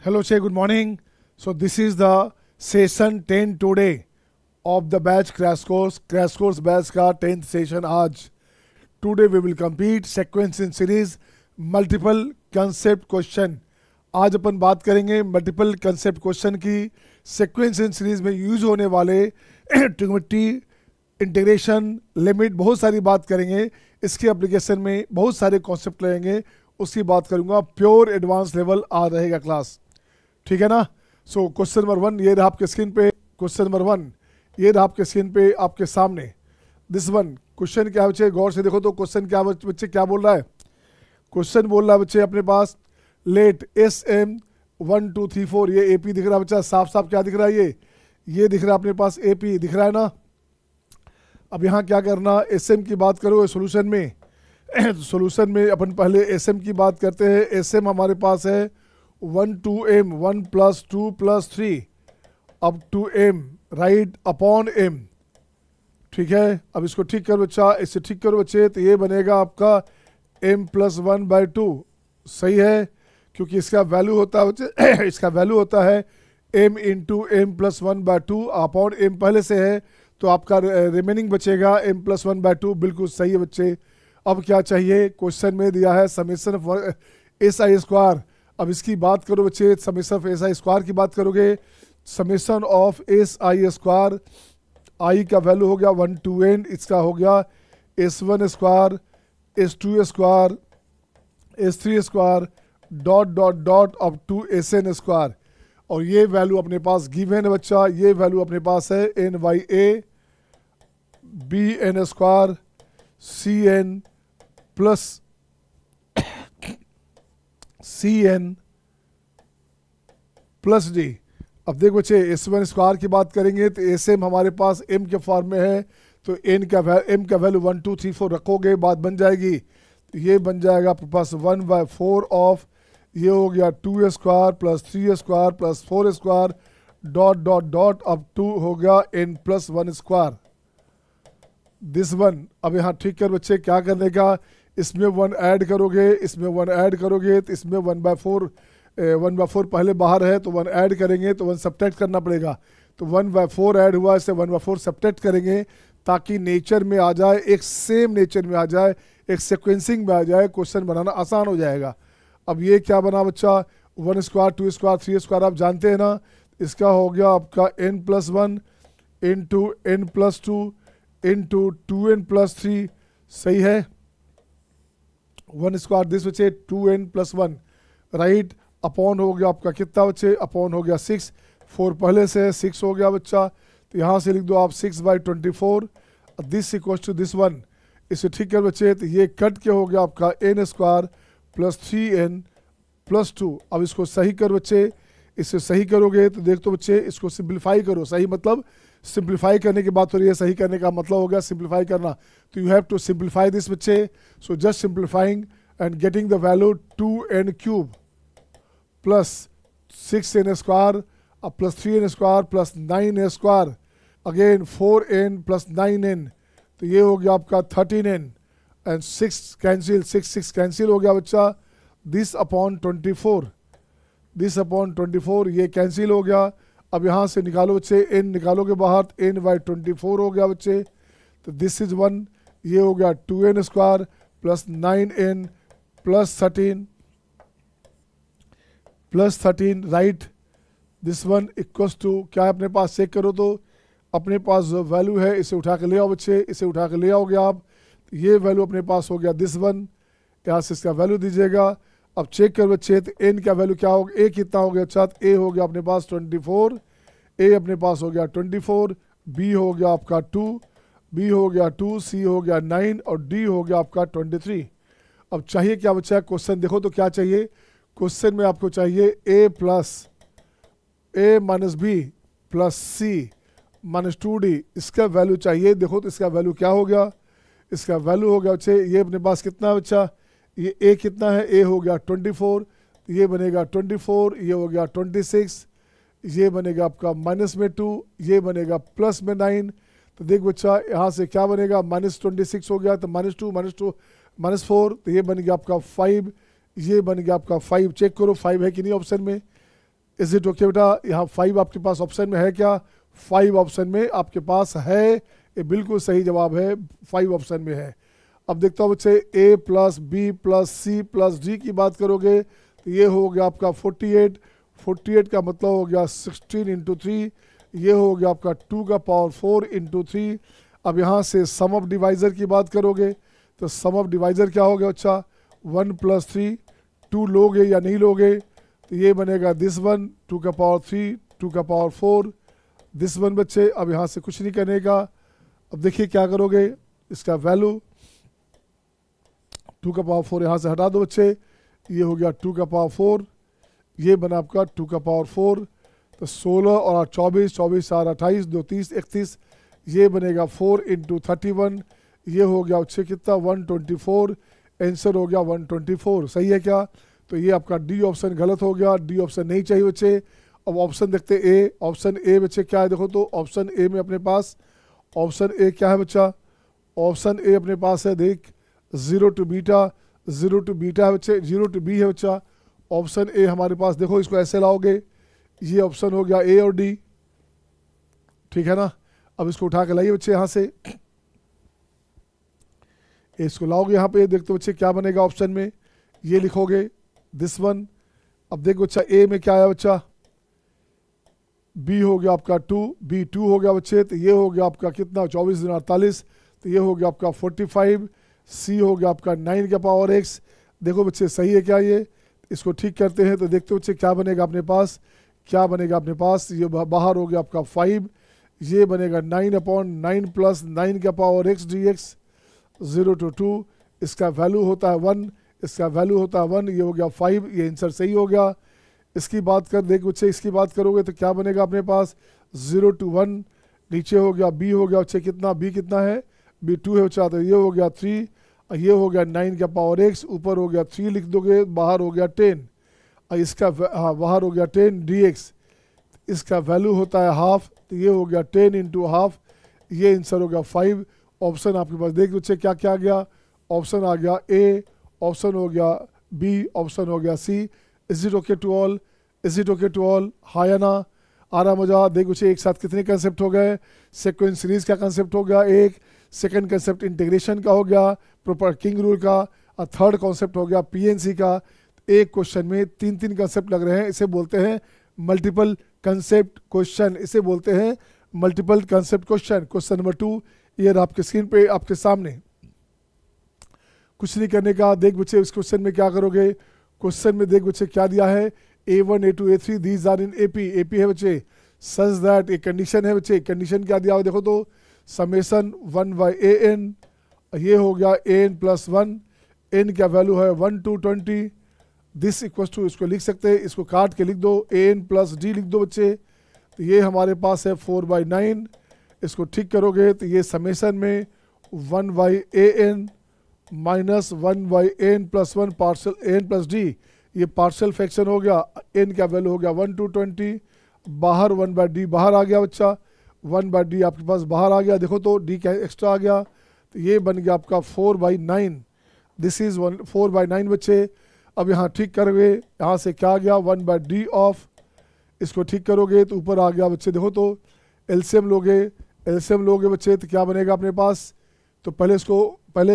Hello, say good morning. So this is the session 10 today of the batch crash course. Crash course batch का 10th session आज. Today we will complete sequence in series multiple concept question. आज अपन बात करेंगे multiple concept question की sequence in series में use होने वाले trigonometry, integration, limit, बहुत सारी बात करेंगे. इसके एप्लीकेशन में बहुत सारे कॉन्सेप्ट लेंगे, उसकी बात करूंगा. प्योर एडवांस लेवल आ रहेगा क्लास, ठीक है ना. सो क्वेश्चन नंबर 1 ये रहा आपके स्क्रीन पे. क्वेश्चन नंबर 1 ये रहा आपके स्क्रीन पे आपके सामने. दिस वन क्वेश्चन क्या है बच्चे, गौर से देखो तो क्वेश्चन क्या बच्चे क्या बोल रहा है. क्वेश्चन बोल रहा है बच्चे अपने पास लेट एस एम 1 2 3 4. ये ए पी दिख रहा है बच्चा, साफ साफ क्या दिख रहा है, ये दिख रहा है अपने पास, ए पी दिख रहा है ना. अब यहाँ क्या करना, एस एम की बात करो सोल्यूशन में. सोल्यूशन में अपन पहले एस एम की बात करते हैं. एस एम हमारे पास है 1 to m, 1 plus 2 plus 3 up to m, right upon m. ठीक है, अब इसको ठीक करो बच्चा, इससे ठीक करो बच्चे, तो ये बनेगा आपका m plus 1/2. सही है, क्योंकि इसका वैल्यू होता है बच्चे इसका वैल्यू होता है m into m plus 1/2 upon m पहले से है, तो आपका रिमेनिंग बचेगा m plus 1/2. बिल्कुल सही है बच्चे. अब क्या चाहिए, क्वेश्चन में दिया है summation of S I square. अब इसकी बात करो बच्चे, summation of S I square की बात करोगे. Summation of S I square, I का वैल्यू हो गया 1 to n, इसका हो गया s1 square, s2 square, s3 square, dot dot dot up to sn square. और ये वैल्यू अपने पास गिवन है बच्चा, ये वैल्यू अपने पास है n by A B N square C N plus C N plus D. अब देखो बच्चे एस वन स्क्वायर की बात करेंगे तो एस एम हमारे पास एम के फॉर्म में है, तो एम का वैल्यू 1 2 3 4 रखोगे, बात बन जाएगी. तो ये बन जाएगा आपके पास 1/4 ऑफ, ये हो गया 2 square plus 3 square plus 4 square dot dot dot up to हो गया n plus 1 square. This one. अब यहाँ ठीक कर बच्चे, क्या करने का, इसमें 1 ऐड करोगे, इसमें 1 ऐड करोगे, तो इसमें 1/4 पहले बाहर है, तो 1 ऐड करेंगे तो 1 सब्ट्रैक्ट करना पड़ेगा. तो 1/4 ऐड हुआ, इससे 1/4 सब्ट्रैक्ट करेंगे ताकि नेचर में आ जाए, एक सेम नेचर में आ जाए, एक सीक्वेंसिंग में आ जाए, क्वेश्चन बनाना आसान हो जाएगा. अब ये क्या बना बच्चा, 1 स्क्वायर 2 स्क्वायर 3 स्क्वायर आप जानते हैं ना. इसका हो गया आपका n plus 1 into n plus 2 into 2n plus 3. सही है, 1 स्क्वायर दिस बच्चे 2n प्लस 1, राइट अपॉन हो गया आपका कितना बच्चे, अपॉन हो गया 6. 4 पहले से है, 6 हो गया बच्चा, तो यहाँ से लिख दो आप 6/24. This equal to this one. इसे ठीक कर बच्चे, तो ये कट के हो गया आपका n square plus 3n plus 2. अब इसको सही कर बच्चे, इससे सही करोगे तो देख तो बच्चे इसको सिंप्लीफाई करो. सही मतलब सिंप्लीफाई करने की बात हो रही है, सही करने का मतलब हो गया सिंप्लीफाई करना. तो you have to simplify this बच्चे. So just simplifying and getting the value 2n cube plus 6n square plus 3n square plus 9n square, again 4n plus 9n, तो ये हो गया आपका 13n एंड 6 कैंसिल, 6 कैंसिल हो गया बच्चा. This upon 24, this upon 24 ये कैंसिल हो गया. अब यहाँ से निकालो बच्चे, n निकालोगे बाहर, n/24 हो गया बच्चे. तो दिस इज 1, ये हो गया 2n square plus 9n plus 13 right. This one equals to क्या है अपने पास, चेक करो तो अपने पास जो वैल्यू है इसे उठा के ले आओ बच्चे, इसे उठा के ले आओगे आप, तो ये वैल्यू अपने पास हो गया दिस वन. यहाँ से इसका वैल्यू दीजिएगा. अब चेक कर बच्चे, तो n का वैल्यू क्या होगा, a कितना हो गया, अच्छा a हो गया अपने पास 24, a अपने पास हो गया 24, b हो गया आपका 2, b हो गया 2, c हो गया 9 और d हो गया आपका 23. अब चाहिए क्या बच्चा, क्वेश्चन देखो तो क्या चाहिए, क्वेश्चन में आपको चाहिए a plus a minus B plus C minus 2d, इसका वैल्यू चाहिए. देखो तो इसका वैल्यू क्या हो गया, इसका वैल्यू हो गया बच्चे, ये अपने पास कितना है बच्चा, ये a कितना है, a हो गया 24, ये बनेगा 24, ये हो गया 26, ये बनेगा आपका माइनस में 2, ये बनेगा प्लस में 9. तो देख बच्चा यहाँ से क्या बनेगा, -26 हो गया, तो -2 -4, तो ये बन गया आपका 5, ये बन गया आपका 5. चेक करो 5 है कि नहीं ऑप्शन में. इज इट ओके बेटा? यहाँ 5 आपके पास ऑप्शन में है क्या? 5 ऑप्शन में आपके पास है, ये बिल्कुल सही जवाब है, 5 ऑप्शन में है। अब देखता हूँ बच्चे, A plus B plus C plus D की बात करोगे तो ये हो गया आपका 48, 48 का मतलब हो गया 16 इंटू 3, ये हो गया आपका 2 का पावर 4 इंटू 3। अब यहाँ से सम ऑफ डिवाइज़र की बात करोगे तो सम ऑफ डिवाइज़र क्या हो गया अच्छा? 1 प्लस 3, 2 लोगे या नहीं लोगे तो ये बनेगा दिस वन, 2 का पावर 3, 2 का पावर 4, दिस वन बच्चे। अब यहाँ से कुछ नहीं करने का। अब देखिए क्या करोगे, इसका वैल्यू 2 का पावर 4 यहाँ से हटा दो बच्चे, ये हो गया 2 का पावर 4, ये बना आपका 2 का पावर 4, तो 16 और 24, 24 4 28, 2 30 31, ये बनेगा 4 इंटू 31, ये हो गया बच्चे कितना? 124, आंसर हो गया 124। सही है क्या? तो ये आपका डी ऑप्शन गलत हो गया, डी ऑप्शन नहीं चाहिए बच्चे। अब ऑप्शन देखते ए, ऑप्शन ए बच्चे क्या है देखो तो, ऑप्शन ए में अपने पास, ऑप्शन ए क्या है बच्चा? ऑप्शन ए अपने पास है देख 0 टू बीटा, 0 टू बीटा है बच्चे, 0 टू बी है बच्चा। ऑप्शन ए हमारे पास देखो, इसको ऐसे लाओगे, ये ऑप्शन हो गया ए और डी, ठीक है ना। अब इसको उठा के लाइए बच्चे यहाँ से, इसको लाओगे यहाँ पे, देखते बच्चे क्या बनेगा ऑप्शन में, ये लिखोगे दिस वन। अब देखो बच्चा ए में क्या आया बच्चा? बी हो गया आपका 2, बी 2 हो गया बच्चे, तो ये हो गया आपका कितना? 24 दिन 48, तो ये हो गया आपका 45। सी हो गया आपका 9 का पावर x। देखो बच्चे सही है क्या? ये इसको ठीक करते हैं तो देखते बच्चे क्या बनेगा अपने पास, क्या बनेगा अपने पास? ये बाहर हो गया आपका 5, ये बनेगा 9/9 प्लस 9 का पावर x dx, 0 to 2, इसका वैल्यू होता है 1, इसका वैल्यू होता है 1, ये हो गया 5, ये आंसर सही हो गया। इसकी बात कर देख बच्चे, इसकी बात करोगे तो क्या बनेगा अपने पास? 0 to 1, नीचे हो गया बी हो गया बच्चे कितना? बी कितना है? बी 2 है बच्चा, तो ये हो गया 3, ये हो गया 9 का पावर x, ऊपर हो गया 3 लिख दोगे, बाहर हो गया 10, इसका हाँ बाहर हो गया 10 dx, इसका वैल्यू होता है हाफ, तो ये हो गया 10 इंटू हाफ, ये आंसर हो गया 5। ऑप्शन आपके पास देख बच्चे क्या क्या आ गया? ऑप्शन आ गया ए, ऑप्शन हो गया बी, ऑप्शन हो गया C. Is it okay to all? Is it okay to all? हाँ या ना? आ रहा मजा? देख बच्चे एक साथ कितने कंसेप्ट हो गए? सीक्वेंस सीरीज का कंसेप्ट हो गया एक, सेकंड कंसेप्ट इंटीग्रेशन का हो गया, प्रॉपर किंग रूल का, और थर्ड कॉन्सेप्ट हो गया पीएनसी का। एक क्वेश्चन में 3 कंसेप्ट लग रहे हैं, इसे बोलते हैं मल्टीपल कंसेप्ट क्वेश्चन, इसे बोलते हैं multiple concept question. Question number 2 ये आपके स्क्रीन पे आपके सामने, कुछ नहीं करने का। देख बच्चे इस क्वेश्चन में क्या करोगे? क्वेश्चन में देख बच्चे क्या दिया है? A1 A2 A3 these are in AP, AP है बच्चे सच दैट, एक कंडीशन है बच्चे, कंडीशन क्या दिया हुआ देखो तो, समेशन 1/an, ये हो गया an प्लस 1, n का वैल्यू है 1 to 20, दिस इक्वल टू, इसको लिख सकते हैं, इसको काट के लिख दो, an प्लस d लिख दो बच्चे, तो ये हमारे पास है 4/9। इसको ठीक करोगे तो ये समेशन में 1/an minus 1/n plus 1 partial n plus d, ये पार्शल फ्रैक्शन हो गया, n का वैल्यू हो गया 1 to 20, बाहर 1/d बाहर आ गया बच्चा, 1/d आपके पास बाहर आ गया, देखो तो d क्या एक्स्ट्रा आ गया, तो ये बन गया आपका 4/9, दिस इज 4/9 बच्चे। अब यहाँ ठीक करोगे, यहाँ से क्या आ गया 1/d ऑफ, इसको ठीक करोगे तो ऊपर आ गया बच्चे, देखो तो एलसीएम लोगे बच्चे तो क्या बनेगा अपने पास? तो पहले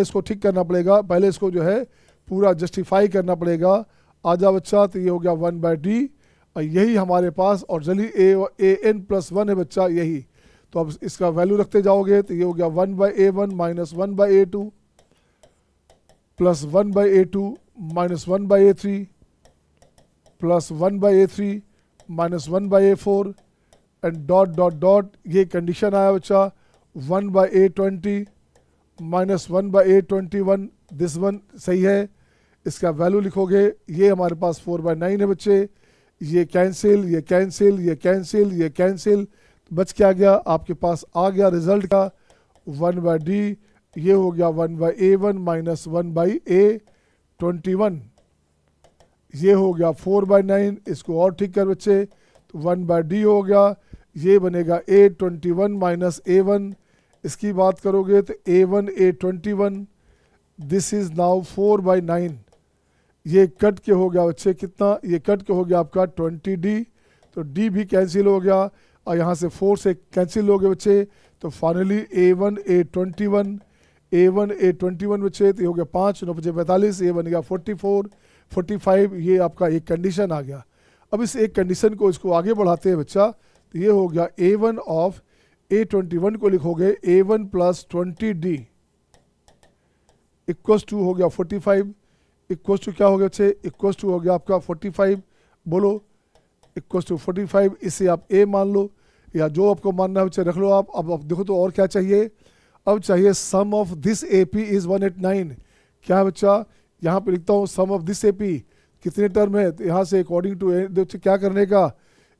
इसको ठीक करना पड़ेगा, पहले इसको जो है पूरा जस्टिफाई करना पड़ेगा। आजा बच्चा, तो ये हो गया 1/d, और यही हमारे पास, और जल्दी an प्लस 1 है बच्चा यही, तो अब इसका वैल्यू रखते जाओगे तो ये हो गया 1/a1 minus 1/a2 plus 1/a2 minus 1/a3 plus 1/a3 minus 1/a4 and dot dot dot, ये कंडीशन आया बच्चा 1/a20 minus 1/a21, this one सही है, इसका वैल्यू लिखोगे, ये हमारे पास 4/9 है बच्चे, ये कैंसिल, ये कैंसिल, ये कैंसिल, ये कैंसिल, बच क्या गया आपके पास? आ गया रिजल्ट का 1/d, ये हो गया 1/a1 माइनस 1/a21, ये हो गया 4/9, इसको और ठीक कर बच्चे, 1/d हो गया, ये बनेगा a21 माइनस a1, इसकी बात करोगे तो a1 a21, this is now 4/9, ये कट के हो गया बच्चे कितना? ये कट के हो गया आपका 20d, तो डी भी कैंसिल हो गया और यहाँ से 4 से कैंसिल हो गए बच्चे। तो finally A1 A21 A1 A21 बच्चे, तो ये हो गया 5 9 45, ये बन गया 44 45। ये आपका एक कंडीशन आ गया। अब इस एक कंडीशन को इसको आगे बढ़ाते हैं बच्चा, तो ये हो गया A1 ऑफ A21 को लिखोगे A1 plus 20D equals to हो गया 45, इक्वल्स टू क्या हो गया बच्चे, इक्वल्स टू हो गया आपका 45, बोलो इक्वल्स टू 45। इसे आप A मान लो या जो आपको मानना है बच्चे रख लो आप। अब देखो तो और क्या चाहिए, अब चाहिए सम ऑफ दिस AP इज़ 189। क्या है बच्चा, यहाँ पे लिखता हूँ सम ऑफ दिस AP कितने टर्म है, तो यहाँ से अकॉर्डिंग टू बच्चे क्या करने का,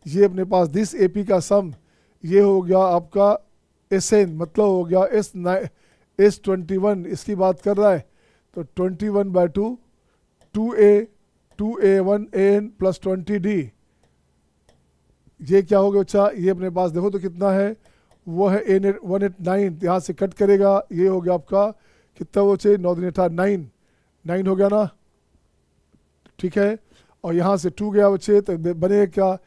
ये अपने पास दिस AP का सम ये हो गया आपका SN, मतलब हो गया S21, इसकी बात कर रहा है। तो 21/2 2A1AN प्लस 20D, ये क्या हो गया बच्चा, ये अपने पास देखो तो कितना है, वो है 189, यहाँ से कट करेगा, ये हो गया आपका कितना वो चाहिए 9 9 9 हो गया ना, ठीक है। और यहाँ से 2 गया बच्चे, तो बनेगा क्या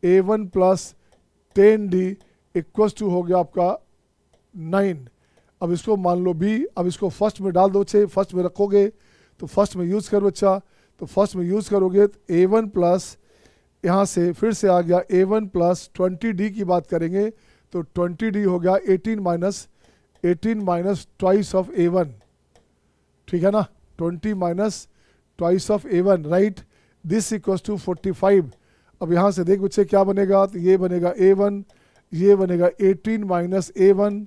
A1 plus 10D equals to हो गया आपका 9। अब इसको मान लो B, अब इसको फर्स्ट में डाल दो बच्चे, फर्स्ट में रखोगे तो फर्स्ट में यूज़ करो बच्चा, तो फर्स्ट में यूज़ करोगे तो A1 प्लस, यहाँ से फिर से आ गया A1 प्लस 20D की बात करेंगे तो 20D हो गया 18 माइनस ट्वाइस ऑफ A1, ठीक है ना, 20 minus twice of A1, right. This equals to 45। अब यहाँ से देख बच्चे क्या बनेगा, तो ये बनेगा A1, ये बनेगा 18 minus A1,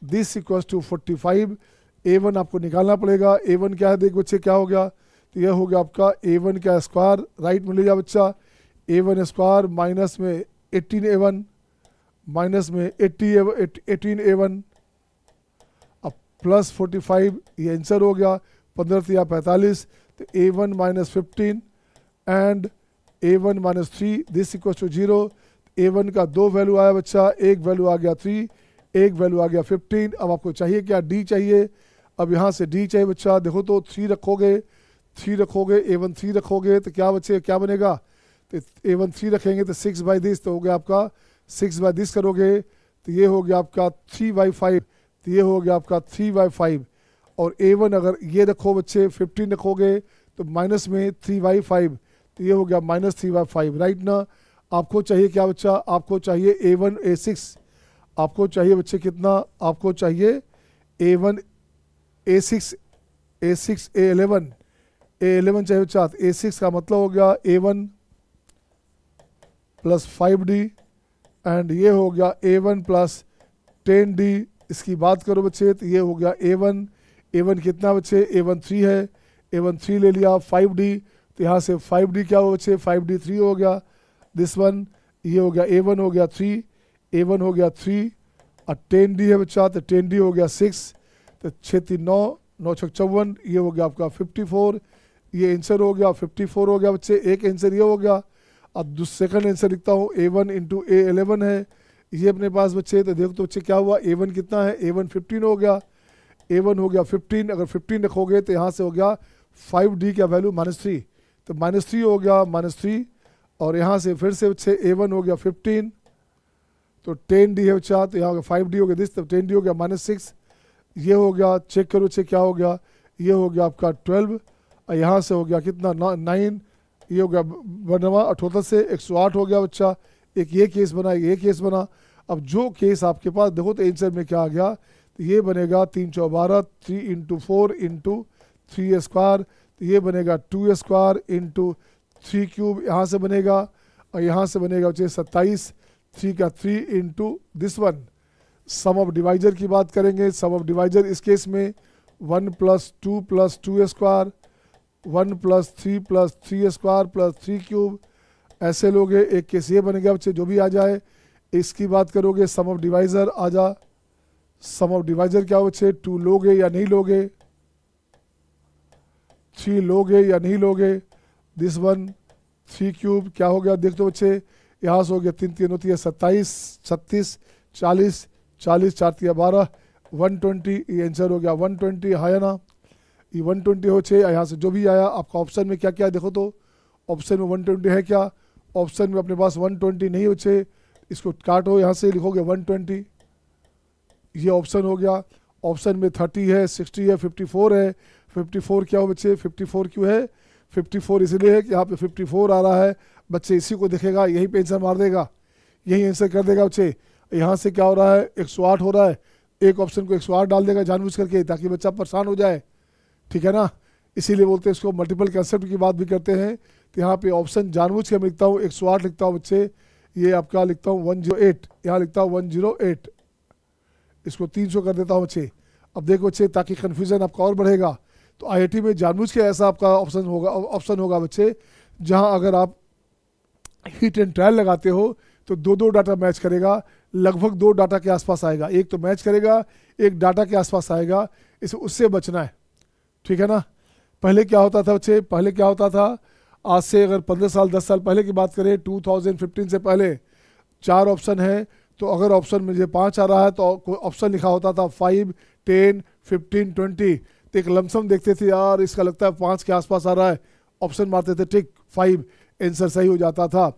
this equals to 45। A1 आपको निकालना पड़ेगा, A1 क्या है देख बच्चे क्या हो गया, तो यह हो गया आपका A1 का स्क्वायर, राइट में ले जा बच्चा, A1 स्क्वायर माइनस में 18A1 माइनस में 18A1 अब प्लस 45, ये आंसर हो गया 15 या 45। तो A1 minus 15 and A1 minus 3 this equal to 0। A1 का 2 वैल्यू आया बच्चा, एक वैल्यू आ गया 3, एक वैल्यू आ गया 15। अब आपको चाहिए क्या, D चाहिए। अब यहाँ से D चाहिए बच्चा, देखो तो 3 रखोगे A1 3 रखोगे तो क्या बच्चे क्या बनेगा, तो A1 3 रखेंगे तो 6/this, तो हो गया आपका 6/this करोगे तो ये हो गया आपका 3/5, तो ये हो गया आपका 3/5। और A1 अगर ये रखो बच्चे 15 रखोगे तो माइनस में 3/5, तो ये हो गया माइनस 3/5, राइट ना। आपको चाहिए क्या बच्चा, आपको चाहिए A1 A6, आपको चाहिए बच्चे कितना, आपको चाहिए A1 A6 A11 चाहिए बच्चा। A6 का मतलब हो गया A1 प्लस 5D एंड ये हो गया A1 प्लस 10D। इसकी बात करो बच्चे तो ये हो गया A1 कितना बच्चे, A1 3 है, A1 3 ले लिया 5D, तो यहाँ से 5D क्या हो बच्चे, 5D 3 हो गया, दिस वन ये हो गया A1 हो गया 3, A1 हो गया 3 और 10D है बच्चा, तो 10D हो गया 6, तो 6 3 9 9 6 54, ये हो गया आपका 54, ये आंसर हो गया 54 हो गया बच्चे। एक आंसर ये हो गया। अब सेकंड आंसर लिखता हूँ A1 इंटू A11 है ये अपने पास बच्चे, तो देखो तो बच्चे क्या हुआ, A1 कितना है, A1 15 हो गया, A1 हो गया 15, अगर 15 रखोगे तो यहाँ से हो गया 5D का वैल्यू -3, तो -3 हो गया -3। और यहाँ से फिर से बच्चे A1 हो गया 15, तो 10D है बच्चा, तो यहाँ हो गया 5D हो गया दिस, तो 10D हो गया -6, ये हो गया, चेक करो बच्चे क्या हो गया, ये हो गया आपका 12 और यहाँ से हो गया कितना 9, ये हो गया 78 से 108 हो गया बच्चा। एक ये केस बना, ये केस बना। अब जो केस आपके पास देखो तो आंसर में क्या आ गया, तो ये बनेगा 3 4 12, 3 इंटू 4 इंटू 3 स्क्वायर, तो ये बनेगा 2 स्क्वायर इंटू 3 क्यूब, यहाँ से बनेगा और यहाँ से बनेगा बच्चे 27, 3 का 3 into this one. Sum of divisor की बात करेंगे, सम ऑफ डिवाइजर इस केस में 1 + 2 + 2 स्क्वायर, 1 + 3 + 3 स्क्वायर प्लस 3 क्यूब, ऐसे लोगे। एक केस ये बनेगा बच्चे, जो भी आ जाए इसकी बात करोगे। सम ऑफ डिवाइजर आ जा, सम ऑफ डिवाइजर क्या हो बच्चे, 2 लोगे या नहीं लोगे, 3 लोगे या नहीं लोगे, दिस वन 3 क्यूब क्या हो गया देख दो बच्चे, यहाँ से हो गया 3 3 होती है 27, 36, 40, 40 4 3 12, 120, ये आंसर हो गया 120 है ना। ये 120 हो छे, यहाँ से जो भी आया आपका ऑप्शन में क्या क्या देखो तो ऑप्शन में 120 है क्या, ऑप्शन में अपने पास 120 नहीं बच्चे, इसको काटो, यहाँ से लिखोगे 120, ये ऑप्शन हो गया। ऑप्शन में 30 है, 60 है, 54 है। 54 क्या हो बच्चे, 54 क्यों है, 54 इसलिए है कि यहाँ पे 54 आ रहा है बच्चे, इसी को देखेगा, यहीं पे आंसर मार देगा, यही आंसर कर देगा बच्चे। यहाँ से क्या हो रहा है, 108 हो रहा है, एक ऑप्शन को 108 डाल देगा जानबूझ करके ताकि बच्चा परेशान हो जाए, ठीक है ना। इसीलिए बोलते हैं इसको मल्टीपल कंसेप्ट की बात भी करते हैं। तो यहाँ पे ऑप्शन जानबूझ के मैं लिखता हूँ 108 लिखता हूँ बच्चे, ये आपका लिखता हूँ 108, यहाँ लिखता हूँ 108, इसको 300 कर देता हूँ बच्चे। अब देखो बच्चे, ताकि कन्फ्यूजन आपका और बढ़ेगा, तो आईआईटी में जानबूझ के ऐसा आपका ऑप्शन होगा बच्चे, जहाँ अगर आप हिट एंड ट्रायल लगाते हो तो दो डाटा मैच करेगा, लगभग 2 डाटा के आसपास आएगा, एक तो मैच करेगा, एक डाटा के आसपास आएगा, इसे उससे बचना है, ठीक है ना। पहले क्या होता था बच्चे, पहले क्या होता था, आज से अगर 15 साल 10 साल पहले की बात करें, 2015 से पहले 4 ऑप्शन है, तो अगर ऑप्शन मुझे 5 आ रहा है तो ऑप्शन लिखा होता था 5, 10, 15, 20, तो एक लमसम देखते थे यार इसका लगता है 5 के आसपास आ रहा है, ऑप्शन मारते थे टिक 5, आंसर सही हो जाता था,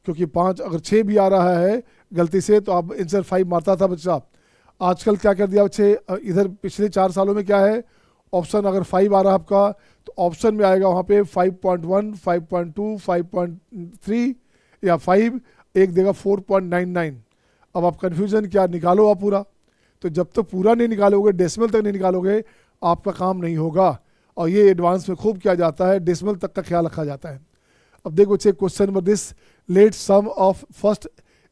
क्योंकि 5 अगर 6 भी आ रहा है गलती से तो आप आंसर 5 मारता था बच्चा। आजकल क्या कर दिया बच्चे, इधर पिछले 4 सालों में क्या है, ऑप्शन अगर 5 आ रहा है आपका तो ऑप्शन में आएगा वहाँ पे 5.1, 5.2, 5.3 या 5, एक देगा 4.99। अब आप कन्फ्यूजन क्या निकालो आप पूरा, तो जब तक पूरा नहीं निकालोगे, डेसिमल तक नहीं निकालोगे, आपका काम नहीं होगा। और ये एडवांस में खूब किया जाता है, डेसिमल तक का ख्याल रखा जाता है। अब देखो बच्चे, question number this, let sum of first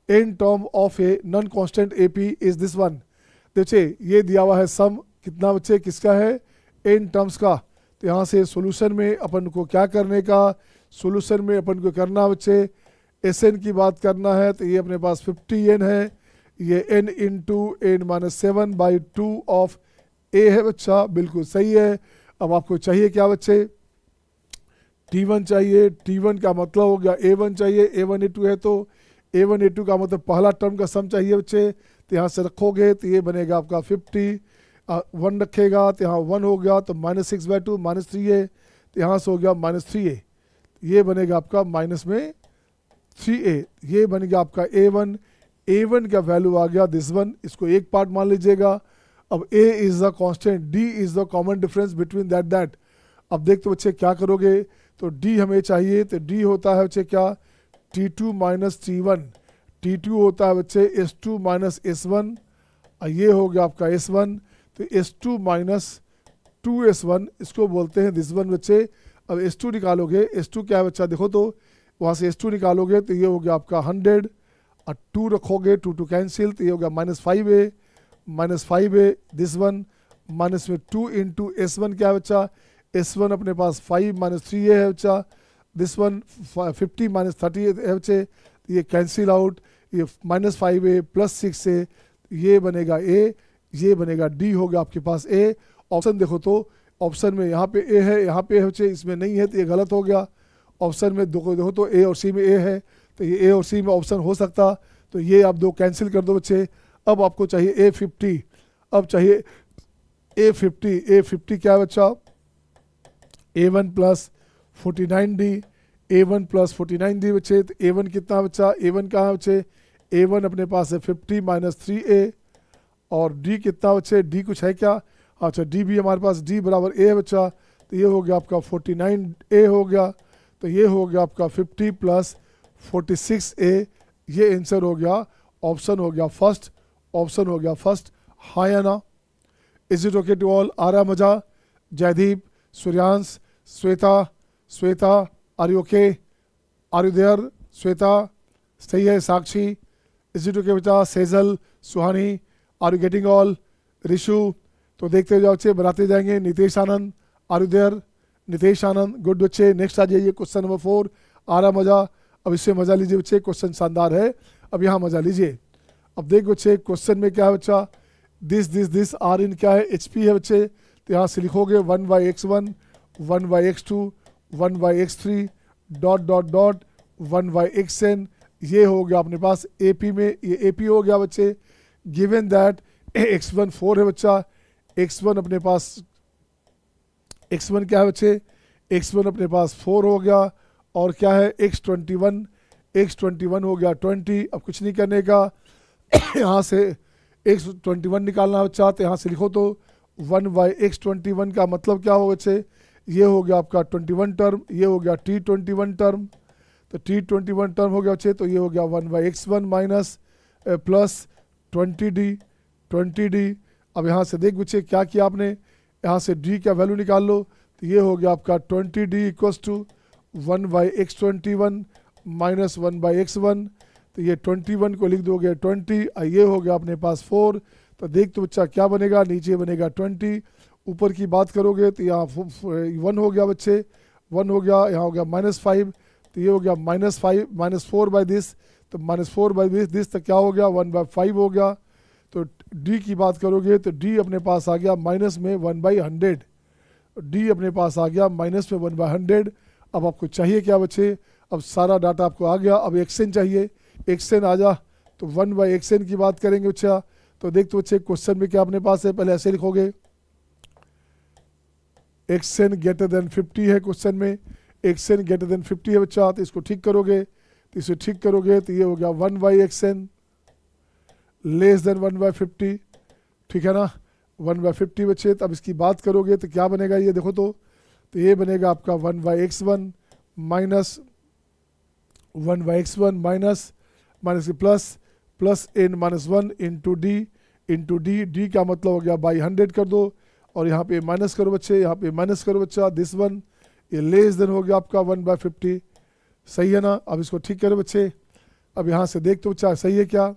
N term of a non constant AP is this one. देखिए ये दिया हुआ है सम, कितना बच्चे किसका है, एन टर्म्स का। तो यहाँ से सॉल्यूशन में अपन को क्या करने का, सॉल्यूशन में अपन को करना बच्चे एस एन की बात करना है, तो ये अपने पास 50 एन है, ये n इंटू n-7/2 ऑफ ए है बच्चा, बिल्कुल सही है। अब आपको चाहिए क्या बच्चे, T1 चाहिए, T1 का मतलब हो गया A1 चाहिए, A1 A2 है तो A1 A2 का मतलब पहला टर्म का सम चाहिए बच्चे, तो यहाँ से रखोगे तो ये बनेगा आपका 50, 1 रखेगा तो यहाँ 1 हो गया, तो -6/2 -3a, तो यहाँ से हो गया -3a, ये बनेगा आपका माइनस में 3a, ये बन गया आपका A1, A1 का वैल्यू आ गया दिस वन, इसको एक पार्ट मान लीजिएगा। अब A is the constant, D is the common difference between that. अब देखते बच्चे क्या करोगे, तो D हमें चाहिए, तो D होता है बच्चे क्या, T2 माइनस T1, T2 होता है बच्चे S2 माइनस S1, और ये हो गया आपका S1, तो S2 माइनस 2S1 इसको बोलते हैं दिस वन बच्चे। अब S2 निकालोगे, S2 क्या है बच्चा, देखो तो वहाँ से S2 निकालोगे तो ये हो गया आपका 100, और 2 रखोगे, 2 कैंसिल, तो ये हो गया -5a दिस वन, माइनस में 2 इंटू S1 क्या है बच्चा, S1 अपने पास 5 माइनस 3a है बच्चा, दिस वन 50 माइनस 30 है बच्चे, ये कैंसिल आउट, ये -5a प्लस 6a, ये बनेगा a, ये बनेगा d, हो गया आपके पास a। ऑप्शन देखो तो ऑप्शन में यहाँ पे a है, यहाँ पे है बच्चे, इसमें नहीं है तो ये गलत हो गया। ऑप्शन में देखो तो a और c में a है, तो ये a और c में ऑप्शन हो सकता, तो ये आप 2 कैंसिल कर दो बच्चे। अब आपको चाहिए A50, अब चाहिए A50 क्या है बच्चा, A1 plus 49D, A1 plus 49D बच्चे, तो A1 कितना है बच्चा, A1 कहाँ है बच्चे, A1 अपने पास है 50 माइनस 3a, और D कितना बच्चे, D कुछ है क्या, अच्छा D भी हमारे पास, D बराबर A है बच्चा, तो ये हो गया आपका 49a हो गया, तो ये हो गया आपका 50 प्लस 46a, ये आंसर हो गया, ऑप्शन हो गया फर्स्ट, ऑप्शन हो गया फर्स्ट। हाँ या ना, is it okay to all, आ रहा मजा, Jaydeep, Suryansh, Shweta are you okay, are you there Shweta, सही है, साक्षी, इज इट ओके बेटा, Sejal, Suhani, are you getting all, Rishu, तो देखते जाओ बच्चे, बनाते जाएंगे। Nitesh Anand, are you there, Nitesh Anand, good बच्चे। नेक्स्ट आ जाइए क्वेश्चन नंबर 4, आ रहा मजा, अब इससे मजा लीजिए बच्चे, क्वेश्चन शानदार है, अब यहाँ मजा लीजिए। अब देख बच्चे क्वेश्चन में क्या है बच्चा, दिस आर इन क्या है, HP है बच्चे, तो यहाँ से लिखोगे 1/x1, 1/x2, 1/x3 ... 1/xn, ये हो गया अपने पास AP में, ये AP हो गया बच्चे। गिवन दैट x1 4 है बच्चा, x1 अपने पास, x1 क्या है बच्चे, x1 अपने पास 4 हो गया, और क्या है x21 x21 हो गया 20। अब कुछ नहीं करने का यहाँ से x21 निकालना बच्चा, तो यहाँ से लिखो तो 1/x21 का मतलब क्या होगा बच्चे, ये हो गया आपका 21 टर्म, ये हो गया t21 टर्म, तो t21 टर्म हो गया बच्चे, तो ये हो गया 1/x1 माइनस प्लस 20d। अब यहाँ से देख बच्चे क्या किया आपने, यहाँ से d का वैल्यू निकाल लो, तो ये हो गया आपका 20d equals to 1/x21 minus 1/x1, तो ये 21 को लिख दोगे 20, ये हो गया अपने पास 4। तो देख तो बच्चा क्या बनेगा, नीचे बनेगा 20, ऊपर की बात करोगे तो यहाँ 1 हो गया बच्चे, 1 हो गया, यहाँ हो गया -5, तो ये हो गया -5 -4/दिस, तो -4/दिस, तो क्या हो गया 1/5 हो गया। तो d की बात करोगे तो d अपने पास आ गया माइनस में 1/100, d अपने पास आ गया माइनस में 1/100। अब आपको चाहिए क्या बच्चे, अब सारा डाटा आपको आ गया, अब xn चाहिए, xn आ जा, तो 1/xn की बात करेंगे बच्चा। तो देख तो बच्चे क्वेश्चन में क्या अपने पास है, पहले ऐसे लिखोगे xn ग्रेटर देन 50 है, क्वेश्चन में xn ग्रेटर देन 50 है बच्चा, तो इसको ठीक करोगे, तो इसे ठीक करोगे तो ये हो गया 1/xn लेस देन 1/50, ठीक है ना, 1/50 बच्चे। तो अब इसकी बात करोगे तो क्या बनेगा, ये देखो तो ये बनेगा आपका 1/x1 minus 1/x1 minus plus n -1 into D का मतलब हो गया बाई 100 कर दो, और यहाँ पे माइनस करो बच्चे, यहाँ पे माइनस करो बच्चा, दिस वन, ये लेस देन हो गया आपका 1/50, सही है ना। अब इसको ठीक करो बच्चे, अब यहाँ से देख तो बच्चा सही है क्या,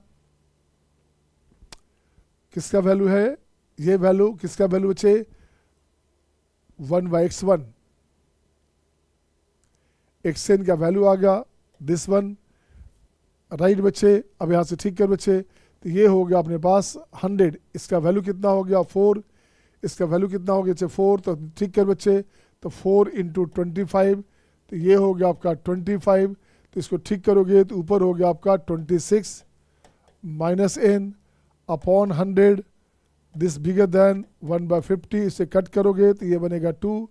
किसका वैल्यू है, ये वैल्यू किसका वैल्यू बच्चे 1/x1, xn का वैल्यू आ गया दिस वन, राइट बच्चे। अब यहाँ से ठीक कर बच्चे, तो ये हो गया अपने पास 100, इसका वैल्यू कितना हो गया 4, इसका वैल्यू कितना हो गया 4, तो ठीक कर बच्चे, तो 4 इंटू 25, तो ये हो गया आपका 25, तो इसको ठीक करोगे तो ऊपर हो गया आपका 26 minus n upon 100, this bigger than 1/50, इसे कट करोगे तो ये बनेगा 2,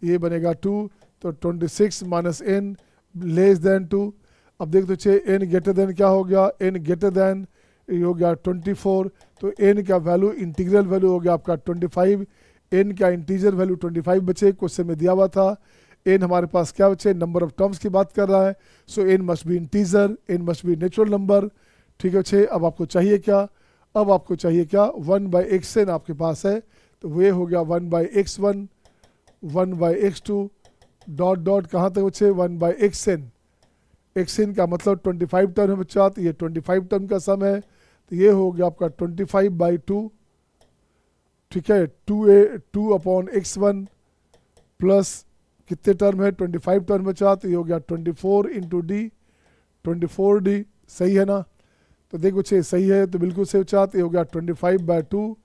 ये बनेगा 2, तो 26 माइनस n लेस देन 2। अब देख तो n ग्रेटर देन क्या हो गया, n ग्रेटर देन ये हो गया 24, तो n का वैल्यू इंटीग्रल वैल्यू हो गया आपका 25, n का इंटीजर वैल्यू 25 बचे, क्वेश्चन में दिया हुआ था। n हमारे पास क्या बचे, नंबर ऑफ टर्म्स की बात कर रहा है, सो n must be integer, n must be natural number, ठीक है बच्चे। अब आपको चाहिए क्या, अब आपको चाहिए क्या 1/xn आपके पास है, तो वे हो गया 1/x1 1/x2 डॉट डॉट कहाँ तक बच्चे 1/xn, xn का मतलब 25 टर्म है बच्चा, तो ये 25 टर्म का सम है, तो ये हो गया आपका 25/2, ठीक है, 2/x1 प्लस कितने टर्म है 25 टर्म बचा, तो ये हो गया 24 इंटू डी 24d, सही है ना। तो देखो बच्चे सही है, तो बिल्कुल सही बचा, तो ये हो गया 25/2,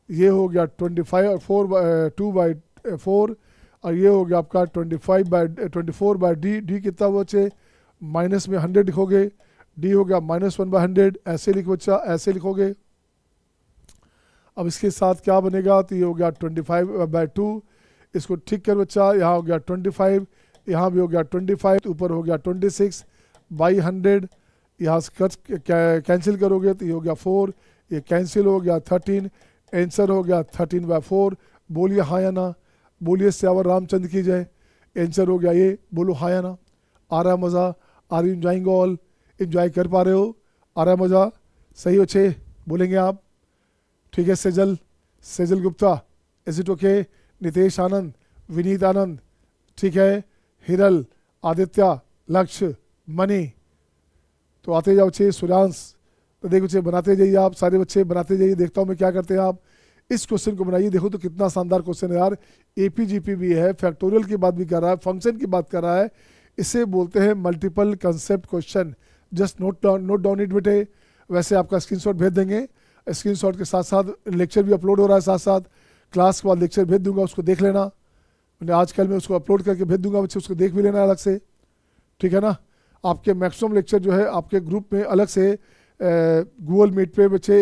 ये हो गया 2/4, और ये हो गया आपका 24/d, डी कितना बचे माइनस में 100 लिखोगे, डी हो गया -1/100, ऐसे लिखो बच्चा, ऐसे लिखोगे। अब इसके साथ क्या बनेगा, तो ये हो गया 25/2, इसको ठीक कर बच्चा, यहाँ हो गया 25, यहाँ भी हो गया 25, ऊपर हो गया 26/100, यहाँ से कट कैंसिल करोगे तो ये हो गया 4, ये कैंसिल हो गया 13, आंसर हो गया 13/4। बोलिए हाँ या ना, बोलिए स्यावर रामचंद्र की जय, आंसर हो गया ये, बोलो हाँ या ना। आ रहा है मज़ा, are you enjoying all, enjoy कर पा रहे हो, आ रहा है मज़ा, सही बच्चे बोलेंगे आप, ठीक है। Sejal Gupta, is it okay, Nitesh Anand, Vineet Anand, ठीक है, हिरल, आदित्य, लक्ष्य, मनी, तो आते जाओ बच्चे, सुरांश, तो देखो बच्चे बनाते जाइए आप, सारे बच्चे बनाते जाइए, देखता हूँ मैं क्या करते हैं आप। इस क्वेश्चन को बनाइए, देखो तो कितना शानदार क्वेश्चन है यार, एपीजीपी भी है, फैक्टोरियल की बात भी कर रहा है, फंक्शन की बात कर रहा है, इसे बोलते हैं multiple concept question. Just note down it बेटे, वैसे आपका स्क्रीनशॉट भेज देंगे, स्क्रीनशॉट के साथ साथ लेक्चर भी अपलोड हो रहा है, साथ साथ क्लास के बाद लेक्चर भेज दूंगा, उसको देख लेना, मैंने आजकल में उसको अपलोड करके भेज दूंगा बच्चे, उसको देख भी लेना अलग से, ठीक है ना। आपके मैक्सिमम लेक्चर जो है आपके ग्रुप में अलग से गूगल मीट पे बच्चे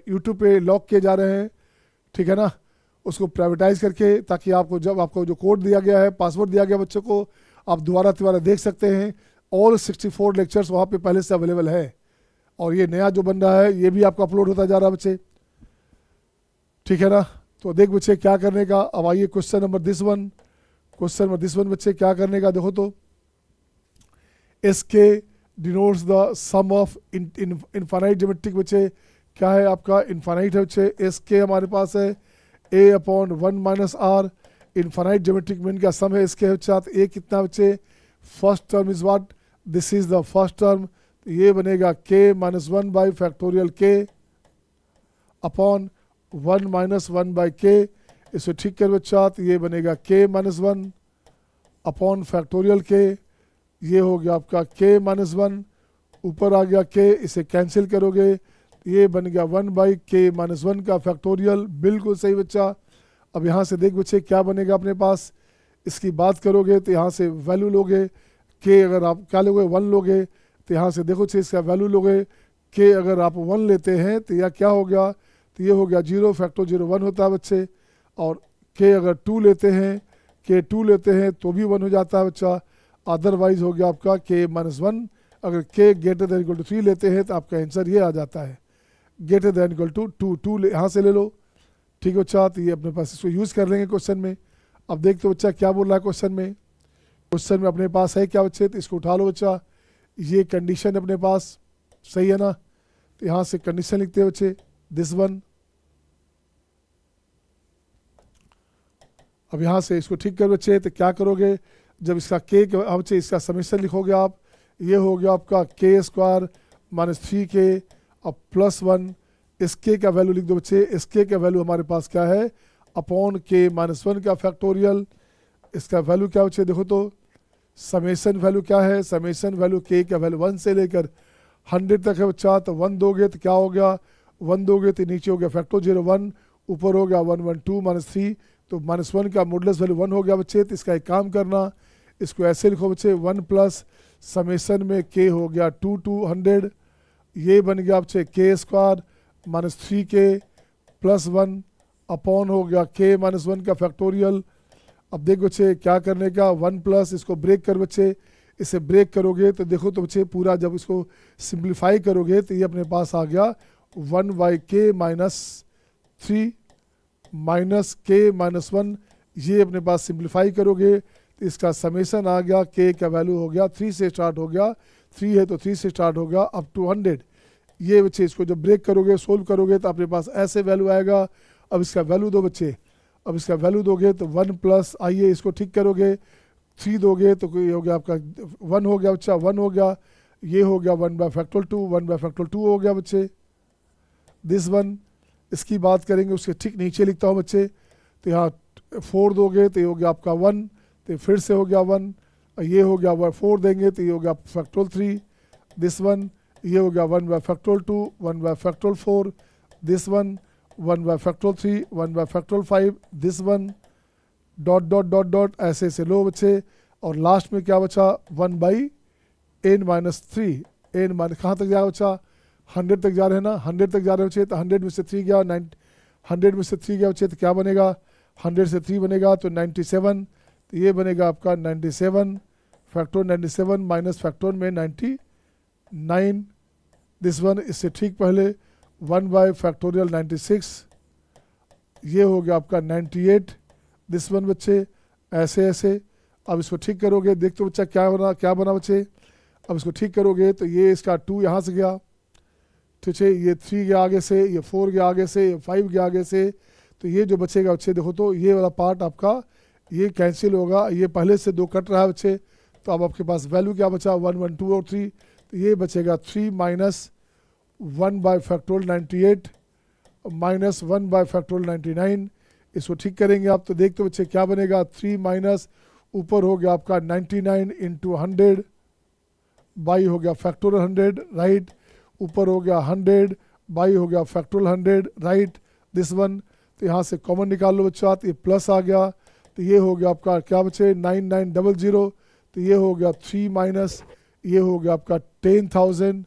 यूट्यूब पे लॉक किए जा रहे हैं, ठीक है ना, उसको प्राइवेटाइज करके, ताकि आपको जब आपको जो कोड दिया गया है, पासवर्ड दिया गया बच्चों को, आप दोबारा देख सकते हैं, ऑल 64 लेक्चर्स वहाँ पे पहले से अवेलेबल है, और ये नया जो बन रहा है ये भी आपका अपलोड होता जा रहा है बच्चे, ठीक है ना। तो देख बच्चे क्या करने का, अब आइए क्वेश्चन नंबर दिस वन बच्चे क्या करने का, देखो तो S K denotes the sum of infinite geometric, बच्चे क्या है आपका इनफाइनाइट है बच्चे, एस के हमारे पास है A upon 1 minus R, infinite geometric mean का सम है इसके बच्चे, ए कितना बच्चे, first term is what, this is the first term, ये बनेगा k minus 1 by factorial k upon 1 minus 1 by k, इसे ठीक कर बच्चा, तो ये बनेगा k minus 1 upon factorial k, ये हो गया आपका k माइनस 1, ऊपर आ गया k, इसे कैंसिल करोगे ये बन गया 1 बाई k माइनस 1 का फैक्टोरियल, बिल्कुल सही बच्चा। अब यहाँ से देख बच्चे क्या बनेगा अपने पास, इसकी बात करोगे तो यहाँ से वैल्यू लोगे k, अगर आप क्या लोगे 1 लोगे, तो यहाँ से देखो छे इसका वैल्यू लोगे k, अगर आप 1 लेते हैं तो यह क्या हो गया, तो ये हो गया 0 फैक्टर 0 1 होता है बच्चे, और k अगर 2 लेते हैं, k 2 लेते हैं तो भी 1 हो जाता है बच्चा, अदरवाइज हो गया आपका k माइनस 1, अगर k greater than equal to 3 लेते हैं तो आपका आंसर ये आ जाता है ग्रेटर देन इक्वल टू 2 यहाँ से ले लो, ठीक है बच्चा। तो ये अपने पास इसको यूज़ कर लेंगे क्वेश्चन में। अब देखते बच्चा क्या बोल रहा है क्वेश्चन में अपने पास है क्या बच्चे, तो इसको उठा लो बच्चा, ये कंडीशन अपने पास सही है ना, तो यहाँ से कंडीशन लिखते हैं बच्चे दिस वन। अब यहाँ से इसको ठीक कर बच्चे, तो क्या करोगे, जब इसका k बच्चे इसका समेशन लिखोगे आप, ये हो गया आपका k स्क्वायर माइनस 3k अब प्लस 1, इस k का वैल्यू लिख दो बच्चे, इस k का वैल्यू हमारे पास क्या है अपॉन k माइनस 1 का फैक्टोरियल, इसका वैल्यू क्या बच्चे देखो तो, समेशन वैल्यू क्या है, समेशन वैल्यू k का वैल्यू 1 से लेकर 100 तक है बच्चा, तो 1 दोगे तो क्या हो गया, 1 दोगे तो नीचे हो गया फैक्टर 0 1, ऊपर हो गया 1 1 2 माइनस 3, तो माइनस 1 का मॉडुलस वैल्यू 1 हो गया बच्चे। तो इसका एक काम करना, इसको ऐसे लिखो बच्चे 1 प्लस समेशन में k हो गया 2 to 100, ये बन गया बच्चे k square minus 3k plus 1 upon हो गया k माइनस 1 का फैक्टोरियल। अब देख बच्चे क्या करने का, 1 प्लस इसको ब्रेक कर बच्चे, इसे ब्रेक करोगे तो देखो तो बच्चे पूरा जब इसको सिंप्लीफाई करोगे तो ये अपने पास आ गया 1 by k minus 3 minus k minus 1, ये अपने पास सिंप्लीफाई करोगे तो इसका समेशन आ गया, k का वैल्यू हो गया 3 से स्टार्ट हो गया, 3 है तो 3 से स्टार्ट हो गया अप टू 100। ये बच्चे इसको जब ब्रेक करोगे सोल्व करोगे तो अपने पास ऐसे वैल्यू आएगा। अब इसका वैल्यू दो बच्चे, अब इसका वैल्यू दोगे तो 1 प्लस, आइए इसको ठीक करोगे, 3 दोगे तो ये हो गया आपका 1 हो गया बच्चा, 1 हो गया, ये हो गया 1 बाई फैक्टोरियल 2, 1 बाई फैक्टोरियल 2 हो गया बच्चे दिस वन। इसकी बात करेंगे उसके ठीक नीचे लिखता हूँ बच्चे, तो यहाँ 4 दोगे तो ये हो गया आपका 1, तो फिर से हो गया 1, ये हो गया 4 देंगे तो ये हो गया फैक्टोरियल 3 दिस वन, ये हो गया 1 by factorial 2, 1 by factorial 4 this one, 1 by factorial 3, 1 by factorial 5 this one, dot dot dot dot ऐसे ऐसे लो बच्चे, और लास्ट में क्या बचा 1 by n minus 3, n minus कहाँ तक जाएगा बच्चा 100 तक जा रहे हैं ना, 100 तक जा रहे बच्चे, तो 100 में से 3 गया 100 में से 3 गया बच्चे, तो क्या बनेगा 100 से 3 बनेगा तो 97, तो ये बनेगा आपका 97 फैक्टर 97 माइनस फैक्टर में 99 दिस वन। इससे ठीक पहले 1 बाई फैक्टोरियल 96, ये हो गया आपका 98 दिस वन बच्चे, ऐसे ऐसे। अब इसको ठीक करोगे, देखते बच्चा क्या बना बच्चे, अब इसको ठीक करोगे तो ये इसका 2 यहाँ से गया, ठीक है, ये 3 के आगे से, ये 4 के आगे से, ये 5 के आगे से, तो ये जो बचेगा बच्चे देखो तो ये वाला पार्ट आपका ये कैंसिल होगा, ये पहले से 2 कट रहा है बच्चे, तो अब आपके पास वैल्यू क्या बचा 1 1 2 और 3, तो ये बचेगा 3 minus 1 by factorial 98 minus 1 by factorial 99। इसको ठीक करेंगे आप तो देखते बच्चे क्या बनेगा 3 माइनस ऊपर हो गया आपका 99 इंटू 100 बाई हो गया फैक्टोरियल 100 राइट, ऊपर हो गया 100 बाई हो गया फैक्टोरियल 100 राइट दिस वन। तो यहाँ से कॉमन निकाल लो बच्चा, तो ये प्लस आ गया, तो ये हो गया आपका क्या बचे 9900, तो ये हो गया 3 माइनस ये हो गया आपका 10,000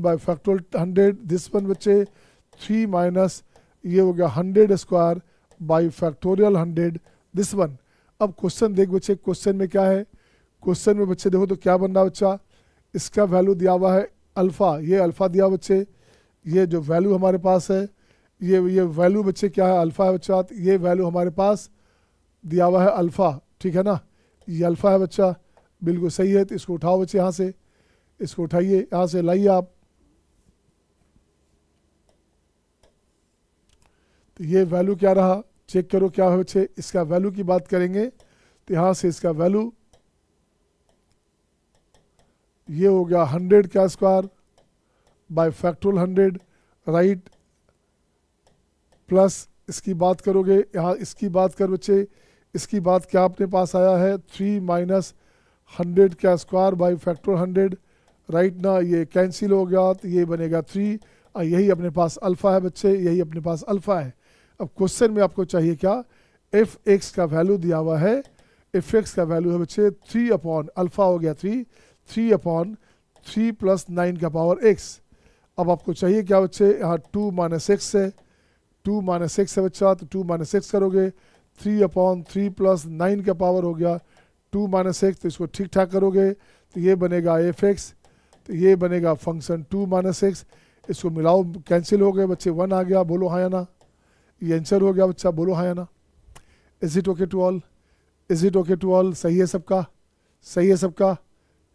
बाई फैक्टोरियल 100 दिस वन बच्चे, 3 माइनस ये हो गया 100 square by factorial 100 this one. अब क्वेश्चन देख बच्चे, क्वेश्चन में क्या है, क्वेश्चन में बच्चे देखो तो क्या बन रहा है बच्चा, इसका वैल्यू दिया हुआ है अल्फ़ा, ये अल्फ़ा दिया बच्चे, ये जो वैल्यू हमारे पास है ये वैल्यू बच्चे क्या है, अल्फ़ा है बच्चा, तो ये वैल्यू हमारे पास दिया हुआ है अल्फ़ा, ठीक है ना, ये अल्फ़ा है बच्चा, बिल्कुल सही है। तो इसको उठाओ बच्चे यहाँ से, इसको उठाइए यहाँ से लाइए आप, तो ये वैल्यू क्या रहा, चेक करो क्या है बच्चे, इसका वैल्यू की बात करेंगे तो यहाँ से इसका वैल्यू ये हो गया 100 का square by factorial 100, right, plus इसकी बात करोगे यहाँ, इसकी बात कर बच्चे, इसकी बात क्या अपने पास आया है 3 माइनस 100 का स्क्वायर बाई फैक्टोरियल 100, राइट ना, ये कैंसिल हो गया तो ये बनेगा 3, और यही अपने पास अल्फ़ा है बच्चे, यही अपने पास अल्फ़ा है। अब क्वेश्चन में आपको चाहिए क्या, एफ एक्स का वैल्यू दिया हुआ है, एफ एक्स का वैल्यू है बच्चे 3 अपॉन अल्फ़ा हो गया 3 अपॉन 3 प्लस 9 का पावर एक्स। अब आपको चाहिए क्या बच्चे, यहाँ 2 माइनस एक्स है, 2 माइनस एक्स है बच्चा, तो 2 माइनस एक्स करोगे, 3 अपॉन 3 प्लस 9 का पावर हो गया 2 माइनस एक्स, तो इसको ठीक ठाक करोगे तो ये बनेगा एफ एक्स, तो ये बनेगा फंक्शन 2 माइनस एक्स, इसको मिलाओ कैंसिल हो गए बच्चे, 1 आ गया, बोलो हाँ या ना, ये आंसर हो गया बच्चा, बोलो हाँ या ना। Is it okay to all, is it okay to all, सही है सबका, सही है सबका,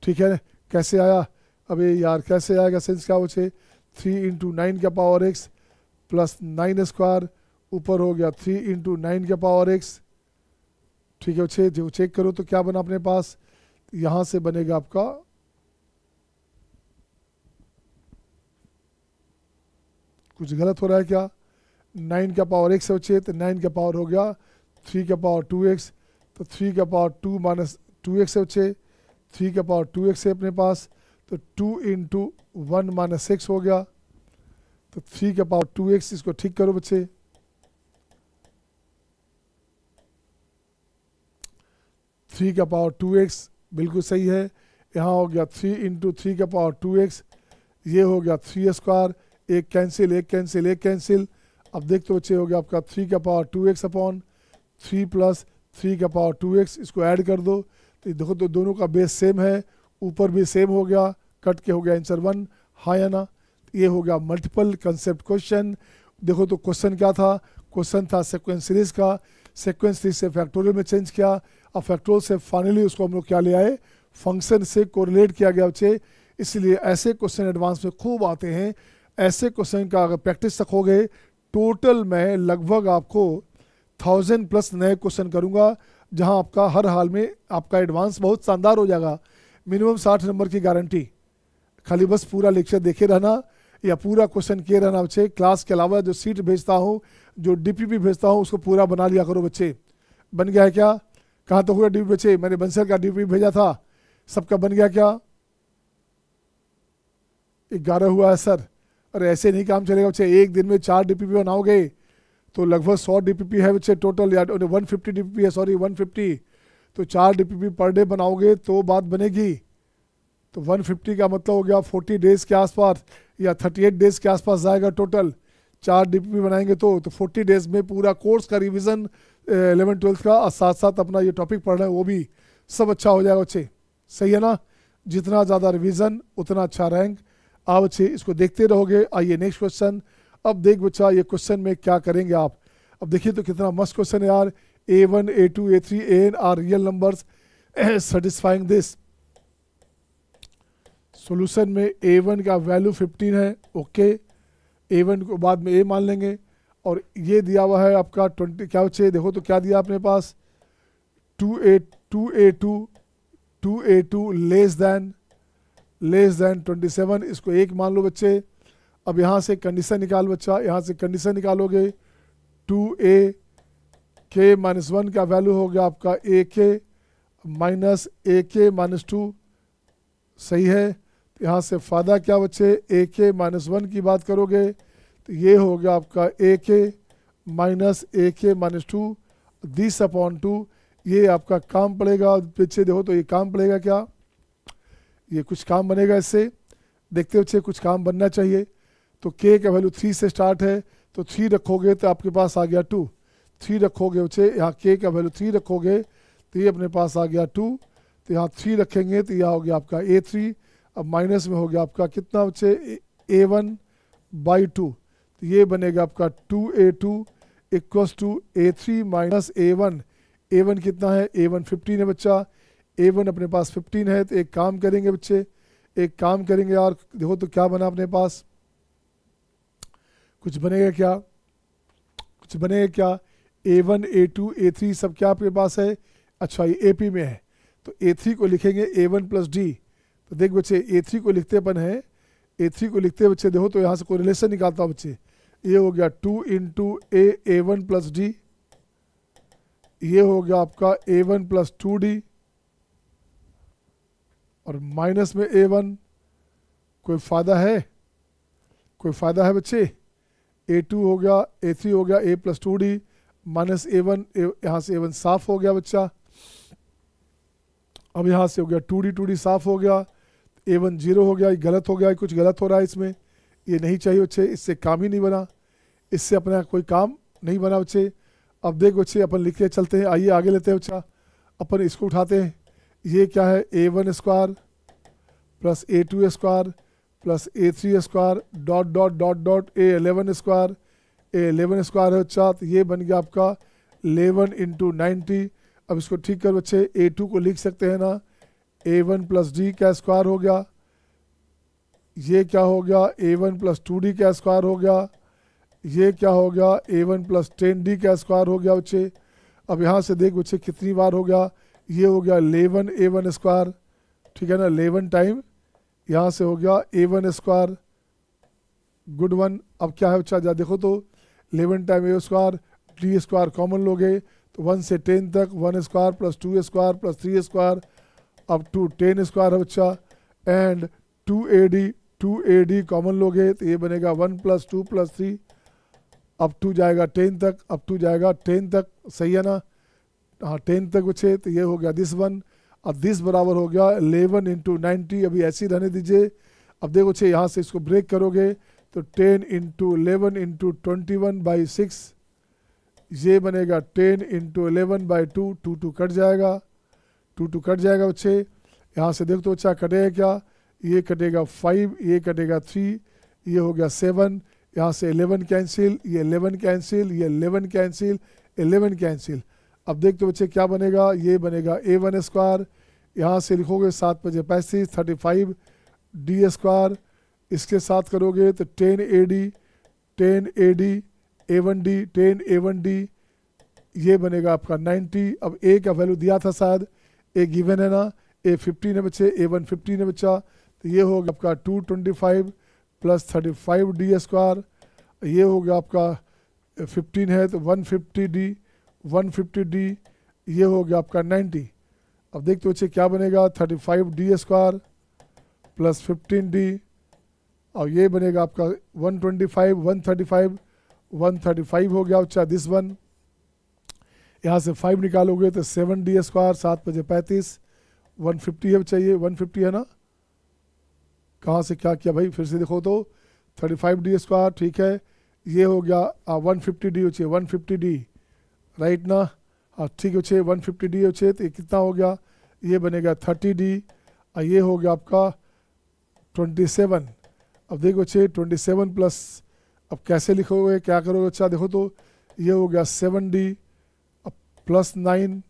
ठीक है। कैसे आया, अबे यार कैसे आएगा सेंस क्या बच्चे, 3 इंटू 9 का पावर एक्स प्लस 9 स्क्वायर, ऊपर हो गया 3 इंटू 9 का पावर एक्स, ठीक है बच्चे, जो चेक करो तो क्या बना अपने पास, यहाँ से बनेगा आपका कुछ गलत हो रहा है क्या, 9 का पावर एक्स है बच्चे, तो 9 का पावर हो गया 3 का पावर 2x, तो 3 का पावर 2 माइनस 2x है बच्चे, 3 का पावर 2x है अपने पास, तो 2 इंटू 1 माइनस एक्स हो गया, तो 3 का पावर 2x, इसको ठीक करो बच्चे, थ्री का पावर 2x बिल्कुल सही है, यहाँ हो गया 3 इंटू 3 का पावर 2x, ये हो गया 3 स्क्वायर, एक कैंसिल एक कैंसिल एक कैंसिल, अब देख तो बच्चे हो गया आपका 3 का पावर 2x अपॉन 3 प्लस 3 का पावर 2x, इसको ऐड कर दो तो देखो तो दोनों का बेस सेम है, ऊपर भी सेम हो गया, कट के हो गया आंसर 1, हाँ या ना। ये हो गया मल्टीपल कंसेप्ट क्वेश्चन। देखो तो क्वेश्चन क्या था, क्वेश्चन था सीक्वेंस सीरीज का, सीक्वेंस सीरीज से फैक्टोरियल में चेंज किया, अब फैक्टोरियल से फाइनली उसको हम लोग क्या ले आए, फंक्शन से कोरिलेट किया गया बच्चे। इसलिए ऐसे क्वेश्चन एडवांस में खूब आते हैं, ऐसे क्वेश्चन का अगर प्रैक्टिस रखोगे, टोटल मैं लगभग आपको 1000 प्लस नए क्वेश्चन करूंगा, जहां आपका हर हाल में आपका एडवांस बहुत शानदार हो जाएगा। मिनिमम 60 नंबर की गारंटी, खाली बस पूरा लेक्चर देखे रहना या पूरा क्वेश्चन किए रहना बच्चे। क्लास के अलावा जो सीट भेजता हूँ, जो डीपीपी भेजता हूँ, उसको पूरा बना लिया करो बच्चे। बन गया है क्या, कहाँ तो हुआ डीपीपी बच्चे, मैंने बंसल का डीपीपी भेजा था, सबका बन गया क्या, 11 हुआ है सर। अरे ऐसे नहीं काम चलेगा बच्चे, एक दिन में 4 डीपीपी बनाओगे तो लगभग 100 डीपीपी है बच्चे टोटल, या 150 डीपीपी है, सॉरी 150, तो 4 डीपीपी पर डे बनाओगे तो बात बनेगी। तो 150 का मतलब हो गया 40 डेज के आसपास या 38 डेज के आसपास जाएगा टोटल, 4 डीपीपी बनाएंगे तो 40 डेज में पूरा कोर्स का रिवीजन 11-12 का, और साथ साथ अपना ये टॉपिक पढ़ रहे हैं वो भी सब अच्छा हो जाएगा बच्चे, सही है ना। जितना ज़्यादा रिवीजन उतना अच्छा रैंक। आप बच्चे इसको देखते रहोगे। आइए नेक्स्ट क्वेश्चन। अब देख बच्चा ये क्वेश्चन में क्या करेंगे आप, अब देखिए तो कितना मस्त क्वेश्चन है यार। A1 A2 A3 AN are real numbers satisfying this. Solution में A1 का वैल्यू 15 है, ओके, A1 को बाद में A मान लेंगे, और ये दिया हुआ है आपका 20, क्या बच्चे देखो तो क्या दिया अपने पास 2A2 लेस देन 27, इसको 1 मान लो बच्चे। अब यहाँ से कंडीशन निकाल बच्चा, यहाँ से कंडीशन निकालोगे 2A k माइनस 1 का वैल्यू हो गया आपका AK माइनस AK माइनस 2, सही है। तो यहाँ से फ़ायदा क्या बच्चे, AK माइनस 1 की बात करोगे तो ये हो गया आपका AK minus AK minus 2 this upon 2, ये आपका काम पड़ेगा बच्चे। देखो तो ये काम पड़ेगा क्या, ये कुछ काम बनेगा इससे, देखते बच्चे कुछ काम बनना चाहिए। तो k का वैल्यू 3 से स्टार्ट है, तो 3 रखोगे तो आपके पास आ गया 2, 3 रखोगे बच्चे, यहाँ k का वैल्यू 3 रखोगे तो ये अपने पास आ गया 2, तो यहाँ 3 रखेंगे तो यह हो गया आपका A3। अब माइनस में हो गया आपका कितना बच्चे A1/2, तो ये बनेगा आपका 2A2 equals to A3 minus A1। A1 कितना है, A1 15 है बच्चा, A1 अपने पास 15 है। तो एक काम करेंगे बच्चे, एक काम करेंगे यार, देखो तो क्या बना अपने पास, कुछ बनेगा क्या, कुछ बनेगा क्या, A1 A2 A3 सब क्या आपके पास है, अच्छा ये AP में है, तो A3 को लिखेंगे A1 प्लस D। तो देख बच्चे A3 को लिखते अपन है, A3 को लिखते बच्चे देखो तो यहाँ से कोई रिलेशन निकालता हूँ बच्चे, ये हो गया 2 इंटू A1 प्लस D, ये हो गया आपका A1 प्लस 2D, और माइनस में A1, कोई फ़ायदा है, कोई फ़ायदा है बच्चे, A2 हो गया, A3 हो गया, A plus 2D minus A1, यहाँ से A1 साफ हो गया बच्चा। अब यहाँ से हो गया 2D साफ हो गया, A1 0 हो गया, ये गलत हो गया, कुछ गलत हो रहा है इसमें, ये नहीं चाहिए बच्चे, इससे काम ही नहीं बना, इससे अपना कोई काम नहीं बना बच्चे। अब देख बच्चे अपन लिख के चलते हैं, आइए आगे लेते हैं बच्चा, अपन इसको उठाते हैं, ये क्या है A1 square plus A2 square plus A3 square dot dot dot dot A11 square, A11 square है बच्चा, तो ये बन गया आपका 11 इंटू 90। अब इसको ठीक कर बच्चे, A2 को लिख सकते हैं ना, A1 प्लस D का स्क्वायर हो गया, ये क्या हो गया A1 प्लस 2D का स्क्वायर हो गया, ये क्या हो गया A1 प्लस 10D का स्क्वायर हो गया बच्चे। अब यहाँ से देख बच्चे कितनी बार हो गया, ये हो गया 11 A1 स्क्वायर, ठीक है ना, 11 टाइम यहाँ से हो गया A1 स्क्वायर, गुड वन। अब क्या है बच्चा, जा देखो तो 11 time A square, D square common लोगे तो 1 से 10 तक 1 square plus 2 square plus 3 square up to 10 square है बच्चा, एंड 2AD कॉमन लोगे तो ये बनेगा 1 प्लस 2 प्लस 3 अप टू जाएगा 10 तक, अप टू जाएगा 10 तक, सही है ना, हाँ 10 तक बच्चे, तो ये हो गया दिस वन। अब दिस बराबर हो गया 11 इंटू 90, अभी ऐसे ही रहने दीजिए। अब देखो बच्चे यहाँ से इसको ब्रेक करोगे तो 10 इंटू 11 इंटू 21/6, ये बनेगा 10 इंटू 11/2, 2 कट जाएगा, 2 कट जाएगा बच्चे। यहाँ से देखो तो बच्चा कटेगा क्या, ये कटेगा 5, ये कटेगा 3, ये हो गया 7, यहाँ से 11 कैंसिल, ये 11 कैंसिल, ये 11 कैंसिल, 11 कैंसिल। अब देख तो बच्चे क्या बनेगा, ये बनेगा A1 स्क्वायर, यहाँ से लिखोगे 7 × 5 = 35 D स्क्वायर, इसके साथ करोगे तो 10AD A1D 10A1D, ये बनेगा आपका 90। अब A का वैल्यू दिया था शायद, A गिवन है ना, A 15 है बच्चे, A1 15 है बच्चा, तो ये होगा आपका 225 प्लस 35 D स्क्वायर, ये होगा आपका 15 है तो 150D, ये हो गया आपका 90। अब देखते बच्चे क्या बनेगा, 35 D स्क्वायर प्लस 15D, और ये बनेगा आपका 125 135 हो गया बच्चा दिस वन। यहाँ से 5 निकालोगे तो 7D स्क्वायर, 7 × 35 150 है बच्चा, ये 150 है ना, कहाँ से क्या किया भाई, फिर से देखो तो 35D स्क्वायर, ठीक है, ये हो गया 150D हो, 150D राइट ना, हाँ ठीक है, 150D हो, तो ये कितना हो गया, ये बनेगा 30D, और ये हो गया आपका 27। अब देखो 27 प्लस, अब कैसे लिखोगे, क्या करोगे अच्छा, देखो तो ये हो गया 7D, अब प्लस 9,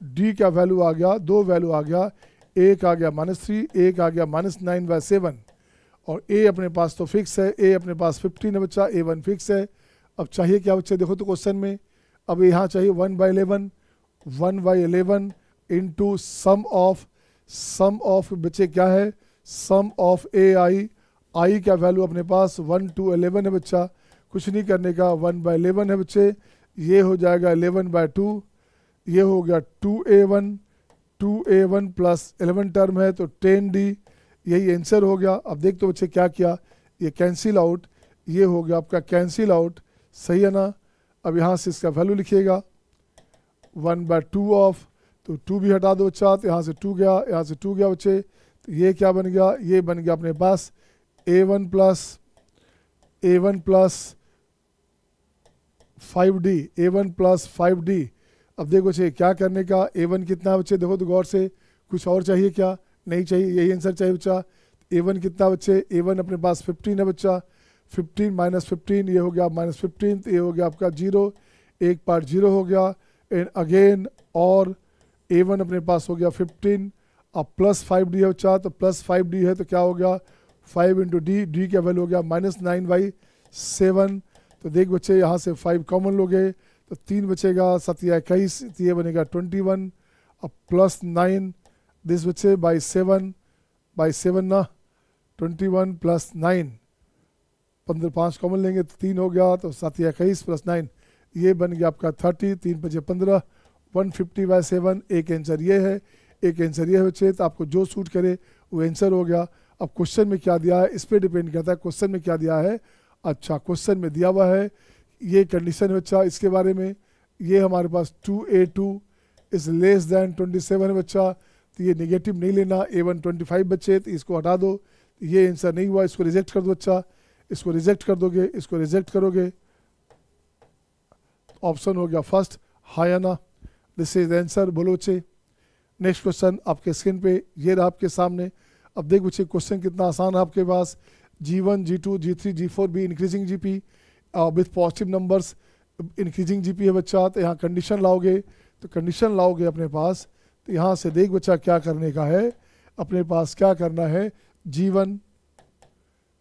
D का वैल्यू आ गया, 2 वैल्यू आ गया, एक आ गया -3, एक आ गया -9/7, और A अपने पास तो फिक्स है, A अपने पास 15 है बच्चा, A1 फिक्स है। अब चाहिए क्या बच्चे, देखो तो क्वेश्चन में, अब यहाँ चाहिए 1/11 इंटू सम ऑफ बच्चे क्या है, सम ऑफ आई का वैल्यू अपने पास 1 to 11 है बच्चा, कुछ नहीं करने का, 1/11 है बच्चे, ये हो जाएगा 11/2, ये हो गया 2A1 प्लस 11 टर्म है तो 10D, यही आंसर हो गया। अब देख तो बच्चे क्या किया, ये कैंसिल आउट, ये हो गया आपका कैंसिल आउट, सही है ना। अब यहाँ से इसका वैल्यू लिखिएगा 1/2 ऑफ, तो 2 भी हटा दो बच्चा, तो यहाँ से 2 गया, यहाँ से 2 गया बच्चे, तो ये क्या बन गया, ये बन गया अपने पास A1 plus 5D, A1 plus 5D। अब देखो बच्चे क्या करने का, A1 कितना है बच्चे, देखो तो गौर से, कुछ और चाहिए क्या, नहीं चाहिए, यही आंसर चाहिए बच्चा। A1 कितना बच्चे, A1 अपने पास 15 है बच्चा, 15 माइनस 15 ये हो गया -15, तो ये हो गया आपका 0, एक पार्ट 0 हो गया, एंड अगेन और A1 अपने पास हो गया 15, अब प्लस 5D है बच्चा, तो प्लस 5D है तो क्या हो गया 5 इंटू डी का वैल्यू हो गया -9/7। तो देख बच्चे यहाँ से 5 कॉमन लोगे तो 3 बचेगा, 7 या 21, तो ये बनेगा 21, अब प्लस 9 दिस बच्चे बाई 7 ना, 21 प्लस 9, 15 5 कॉमन लेंगे तो 3 हो गया, तो 7 या 21 प्लस 9 ये बन गया आपका 30, 3 5 15, 150/7। एक आंसर ये है, एक आंसर ये है बच्चे, तो आपको जो सूट करे वो आंसर हो गया। अब क्वेश्चन में क्या दिया है इस पर डिपेंड करता है, क्वेश्चन में क्या दिया है। अच्छा क्वेश्चन में दिया हुआ है ये कंडीशन है बच्चा, इसके बारे में ये हमारे पास 2A2 इज लेस दैन 27 है बच्चा, तो ये नेगेटिव नहीं लेना, A1 25 बच्चे, तो इसको हटा दो, ये आंसर नहीं हुआ, इसको रिजेक्ट कर दो बच्चा, इसको रिजेक्ट कर दोगे, इसको रिजेक्ट करोगे, ऑप्शन हो गया फर्स्ट, हाँ या ना, दिस इज आंसर, बोलो बच्चे। नेक्स्ट क्वेश्चन आपके स्क्रीन पे ये रहा आपके सामने। अब देख बच्चे क्वेश्चन कितना आसान है आपके पास, G1 G2 G3 G4 भी increasing GP with positive numbers, increasing GP है बच्चा, तो यहाँ कंडीशन लाओगे, तो कंडीशन लाओगे अपने पास, तो यहाँ से देख बच्चा क्या करने का है, अपने पास क्या करना है, G1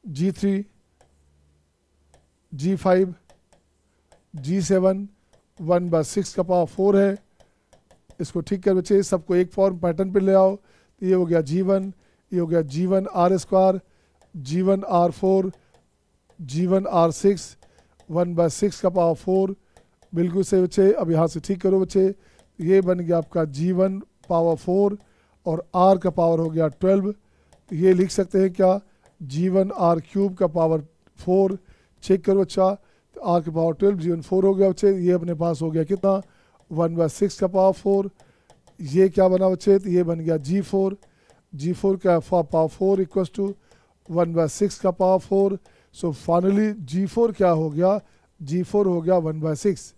G3 G5 G7 1/6 का पावर 4 है, इसको ठीक कर बच्चे, सबको एक फॉर्म पैटर्न पे ले आओ, तो ये हो गया G1, ये हो गया G1 R², G1 R4, G1 R6 1/6 का पावर 4, बिल्कुल सही बच्चे। अब यहाँ से ठीक करो बच्चे, ये बन गया आपका G1 पावर 4 और R का पावर हो गया 12, तो ये लिख सकते हैं क्या, G1 R³ का पावर 4, चेक करो बच्चा, तो R का पावर 12 G1 4 हो गया बच्चे, ये अपने पास हो गया कितना 1/6 का पावर 4, ये क्या बना बच्चे, तो ये बन गया G4 का पावर 4 इक्वल्स टू 1/6 का पावर 4, सो फाइनली G4 क्या हो गया, G4 हो गया 1/6,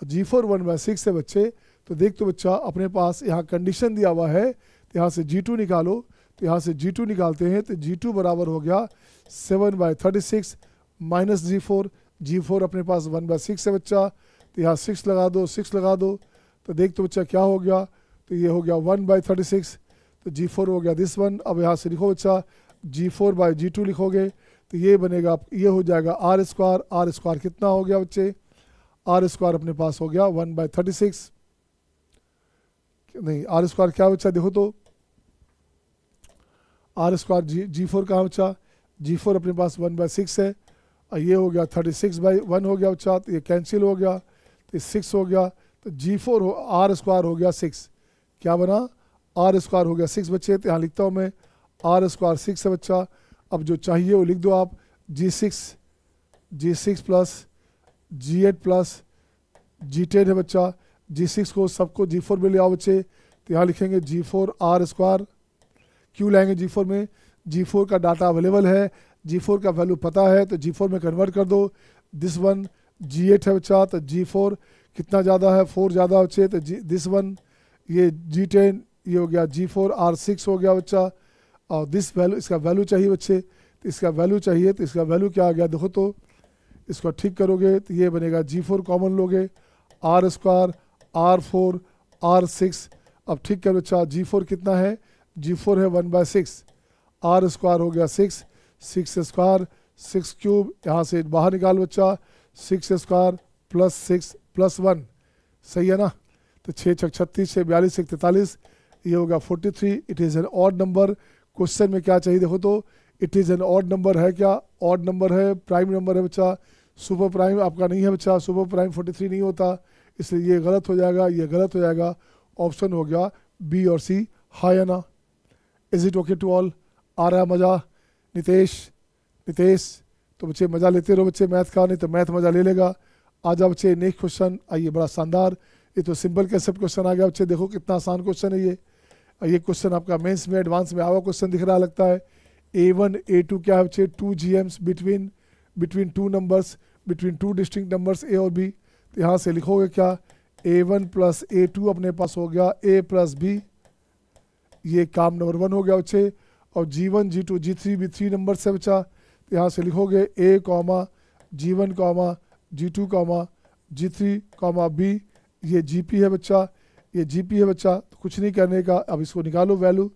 G4 1/6 है बच्चे। तो देख तो बच्चा अपने पास यहाँ कंडीशन दिया हुआ है, तो यहाँ से G2 निकालो, तो यहाँ से G2 निकालते हैं, तो G2 बराबर हो गया 7/36 माइनस G4 अपने पास 1/6 है बच्चा, तो यहाँ 6 लगा दो, तो देख तो बच्चा क्या हो गया, तो ये हो गया 1/36, तो G4 हो गया दिस वन। अब यहाँ से लिखो बच्चा G4/G2 लिखोगे, तो ये बनेगा, ये हो जाएगा R² कितना हो गया बच्चे, R² अपने पास हो गया 1/36, नहीं R² क्या बच्चा, देखो तो R² G4 कहाँ बच्चा, G4 अपने पास 1/6 है, और ये हो गया 36/1 हो गया बच्चा, तो ये कैंसिल हो गया, तो 6 हो गया, तो G4 R² हो गया 6, क्या बना R² हो गया 6 बच्चे, तो यहाँ लिखता हूँ मैं R² 6 है बच्चा। अब जो चाहिए वो लिख दो आप, G6 plus G8 plus G10 है बच्चा, G6 को सबको G4 में ले आओ बच्चे, तो यहाँ लिखेंगे G4 R², क्यों लाएंगे G4 में, G4 का डाटा अवेलेबल है, G4 का वैल्यू पता है, तो G4 में कन्वर्ट कर दो, दिस वन G8 है बच्चा, तो G4 कितना ज़्यादा है 4 ज़्यादा बच्चे, तो दिस वन ये G10, ये हो गया G4 R6 हो गया बच्चा, और दिस वैल्यू, इसका वैल्यू चाहिए बच्चे, तो इसका वैल्यू चाहिए, तो इसका वैल्यू क्या आ गया, देखो तो इसको ठीक करोगे, तो ये बनेगा G4 कॉमन लोगे, R² R4 R6, अब ठीक कर बच्चा, G4 कितना है, G4 है 1/6, R² हो गया 6² 6³ यहाँ से बाहर निकाल बच्चा, 6² प्लस 6 प्लस 1, सही है ना, तो 6 6 36 6 42 1 43, ये होगा 43, it is an odd number. Question में क्या चाहिए, देखो तो it is an odd number है, क्या ऑड नंबर है, प्राइम नंबर है बच्चा, सुपर प्राइम आपका नहीं है बच्चा, सुपर प्राइम 43 नहीं होता, इसलिए ये गलत हो जाएगा, ये गलत हो जाएगा, ऑप्शन हो गया बी और सी, हाँ या ना। Is it okay to all, आ रहा है मज़ा, नितेश तो बच्चे मज़ा लेते रहो बच्चे मैथ का, नहीं तो मैथ मज़ा ले लेगा। आ जाओ बच्चे नेक्स्ट क्वेश्चन, आइए बड़ा शानदार, ये तो सिंपल कंसेप्ट क्वेश्चन आ गया बच्चे, देखो कितना आसान क्वेश्चन है ये क्वेश्चन आपका मेंस में एडवांस में आवा क्वेश्चन दिख रहा लगता है। A1 A2 क्या है बच्चे, 2 GMs between two numbers, between two distinct numbers A और B, तो यहाँ से लिखोगे क्या, A1 प्लस A2 अपने पास हो गया A प्लस बी, ये काम नंबर 1 हो गया बच्चे। और G1 G2 G3 भी 3 नंबर से बचा, तो यहाँ से लिखोगे A comma G1 comma G2 comma G3 comma B, ये GP है बच्चा, ये GP है बच्चा। तो कुछ नहीं करने का, अब इसको निकालो वैल्यू।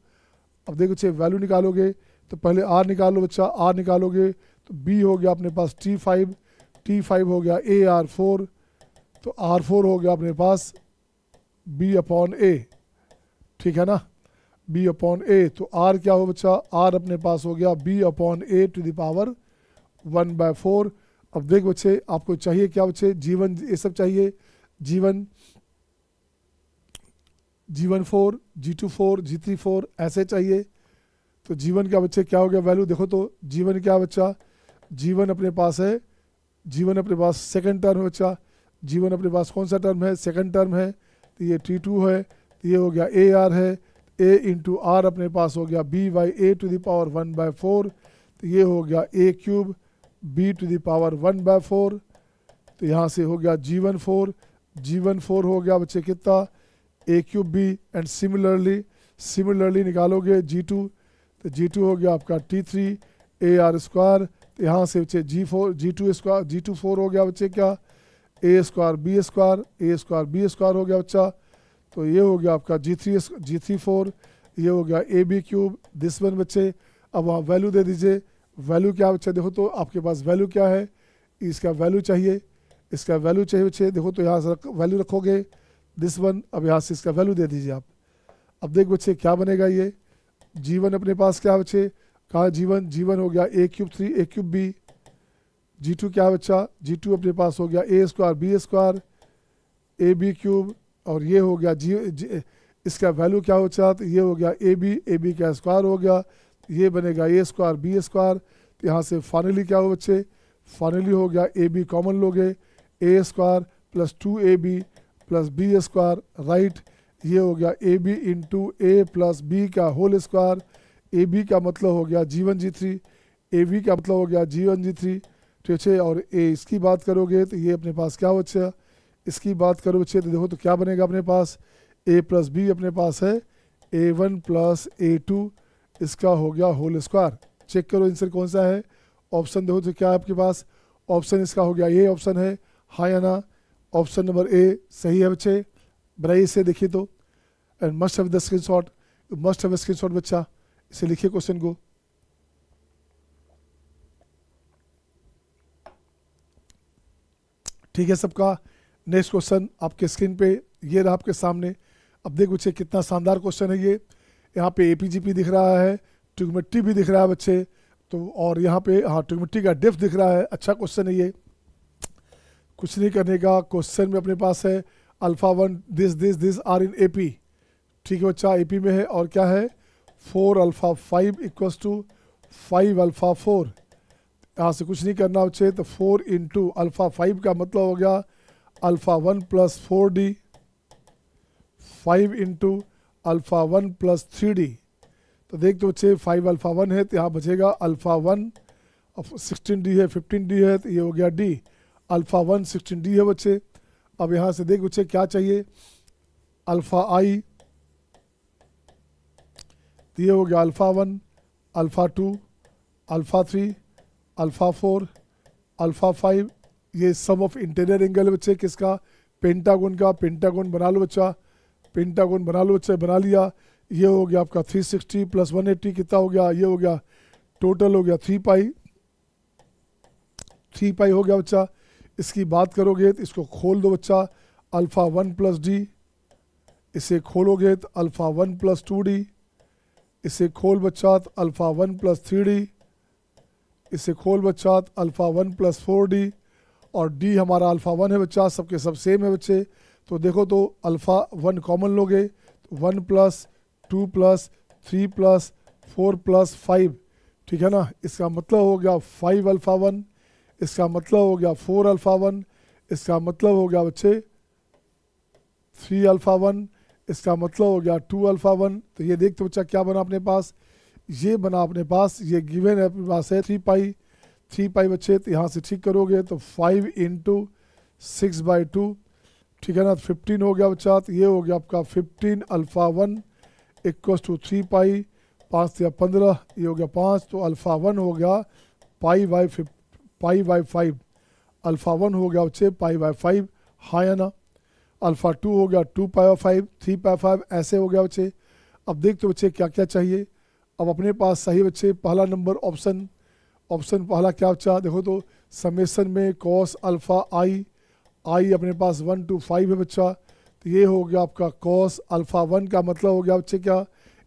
अब देखो बच्चे वैल्यू निकालोगे तो पहले R निकालो बच्चा, R निकालोगे तो B हो गया अपने पास T5, T5 हो गया AR4, तो R4 हो गया अपने पास B अपॉन A, ठीक है ना, B अपॉन A। तो R क्या हो बच्चा, R अपने पास हो गया B upon A to the power 1/4। अब देख बच्चे आपको चाहिए क्या बच्चे, G1 ये सब चाहिए, G1 4, G2 4, G3 4 ऐसे चाहिए। तो G1 क्या बच्चे क्या हो गया वैल्यू, देखो तो G1 क्या बच्चा, G1 अपने पास है, G1 अपने पास सेकंड टर्म है बच्चा, G1 अपने पास कौन सा टर्म है, सेकंड टर्म है, तो ये T2 है, तो ये हो गया AR है, A इंटू R अपने पास हो गया B by A to the power 1/4, तो ये हो गया A cube B to the power 1/4। तो यहाँ से हो गया G1 4 हो गया बच्चे कितना, A cube B। And similarly निकालोगे G2, तो G2 हो गया आपका T3 AR स्क्वायर। तो यहाँ से बच्चे G2 4 हो गया बच्चे क्या, A स्क्वायर B स्क्वायर हो गया बच्चा। तो ये हो गया आपका G3 4, ये हो गया AB क्यूब दिस वन बच्चे। अब वहाँ वैल्यू दे दीजिए, वैल्यू क्या बच्चा, देखो तो आपके पास वैल्यू क्या है, इसका वैल्यू चाहिए, इसका वैल्यू चाहिए बच्चे। देखो तो यहाँ से वैल्यू रखोगे दिस वन, अब यहाँ से इसका वैल्यू दे दीजिए आप। अब देख बच्चे क्या बनेगा, ये G1 अपने पास क्या बच्चे, कहाँ G1 हो गया A cube 3 A cube B। G2 क्या बच्चा, G2 अपने पास हो गया A square B square AB cube, और ये हो गया इसका वैल्यू क्या हो बच्चा, तो ये हो गया AB का स्क्वायर हो गया, ये बनेगा A स्क्वायर B स्क्वायर। तो यहाँ से फाइनली क्या हो बच्चे, फाइनली हो गया AB कॉमन लोगे, A square plus 2AB plus B square, right. ये हो गया AB into A plus B का होल स्क्वायर। AB का मतलब हो गया G1 G3, AB का मतलब हो गया G1 G3, ठीक है। और A इसकी बात करोगे तो ये अपने पास क्या बच्चा, इसकी बात करो बच्चे तो देखो तो क्या बनेगा अपने पास, A प्लस B अपने पास है A1 प्लस A2, इसका हो गया होल स्क्वायर। चेक करो आंसर कौन सा है, ऑप्शन देखो तो क्या है आपके पास, ऑप्शन इसका हो गया ये ऑप्शन है, हाँ या ना, ऑप्शन नंबर A सही है बच्चे। बनाइए इसे देखिए तो, and must have the screenshot, must have screenshot बच्चा, इसे लिखिए क्वेश्चन को। ठीक है सबका, नेक्स्ट क्वेश्चन आपके स्क्रीन पे ये रहा आपके सामने। अब देखो बच्चे कितना शानदार क्वेश्चन है ये, यहाँ पे एपीजीपी दिख रहा है, ट्रिग्नोमेट्री भी दिख रहा है बच्चे, तो और यहाँ पे हाँ ट्रिग्नोमेट्री का डेप्थ दिख रहा है। अच्छा क्वेश्चन है ये, कुछ नहीं करने का, क्वेश्चन में अपने पास है alpha 1 this are in AP, ठीक है बच्चा, एपी में है, और क्या है 4 अल्फा 5 इक्वल्स टू 5 अल्फा 4। यहाँ से कुछ नहीं करना बच्चे, तो 4 इंटू अल्फा 5 का मतलब हो गया alpha 1 plus 4D, 5 into alpha 1 plus 3D। तो देख तो बच्चे 5 अल्फा 1 है तो यहाँ बचेगा अल्फा 1, 16D है 15D है, तो ये हो गया D, अल्फा 1 16D है बच्चे। अब यहाँ से देख बच्चे क्या चाहिए, अल्फा I, तो ये हो गया alpha 1, alpha 2, alpha 3, alpha 4, alpha 5। ये सम ऑफ इंटीरियर एंगल है बच्चे किसका, पेंटागन का। पेंटागन बना लो बच्चा, पेंटागन बना लो बच्चे, बना लिया। ये हो गया आपका 360 प्लस 180 कितना हो गया, ये हो गया टोटल हो गया 3 पाई हो गया बच्चा। इसकी बात करोगे तो इसको खोल दो बच्चा, अल्फा 1 प्लस D, इसे खोलोगे तो अल्फा 1 प्लस 2D, इसे खोल बच्चा तो अल्फा 1 प्लस 3D, इसे खोल बच्चा तो अल्फा 1 प्लस 4D, और D हमारा अल्फा 1 है बच्चा, सबके सब सेम है बच्चे। तो देखो तो अल्फा 1 कॉमन लोगे, 1 प्लस 2 प्लस 3 प्लस 4 प्लस 5, ठीक है ना। इसका मतलब हो गया 5 अल्फा 1, इसका मतलब हो गया 4 अल्फा 1, इसका मतलब हो गया बच्चे 3 अल्फा 1, इसका मतलब हो गया 2 अल्फा 1। तो ये देखते बच्चा क्या बना अपने पास, ये बना अपने पास, ये गिवन है अपने पास है 3 पाई बच्चे। तो यहाँ से ठीक करोगे तो 5 इंटू 6/2, ठीक है ना। 15 हो गया बच्चा, तो ये हो गया आपका 15 अल्फ़ा 1 इक्वल टू 3 पाई, 5 या 15, ये हो गया 5, तो अल्फ़ा 1 हो गया पाई बाई 5, अल्फ़ा 1 हो गया बच्चे पाई बाई 5, हाँ या ना। अल्फ़ा 2 हो गया 2 पाई बाई 5, 3 पाई 5, ऐसे हो गया बच्चे। अब देखते बच्चे क्या क्या चाहिए। अब अपने पास सही बच्चे पहला नंबर ऑप्शन पहला क्या बच्चा, देखो तो समेसन में कॉस अल्फ़ा आई अपने पास 1 to 5 है बच्चा, तो ये हो गया आपका कॉस अल्फ़ा 1 का मतलब हो गया बच्चे क्या,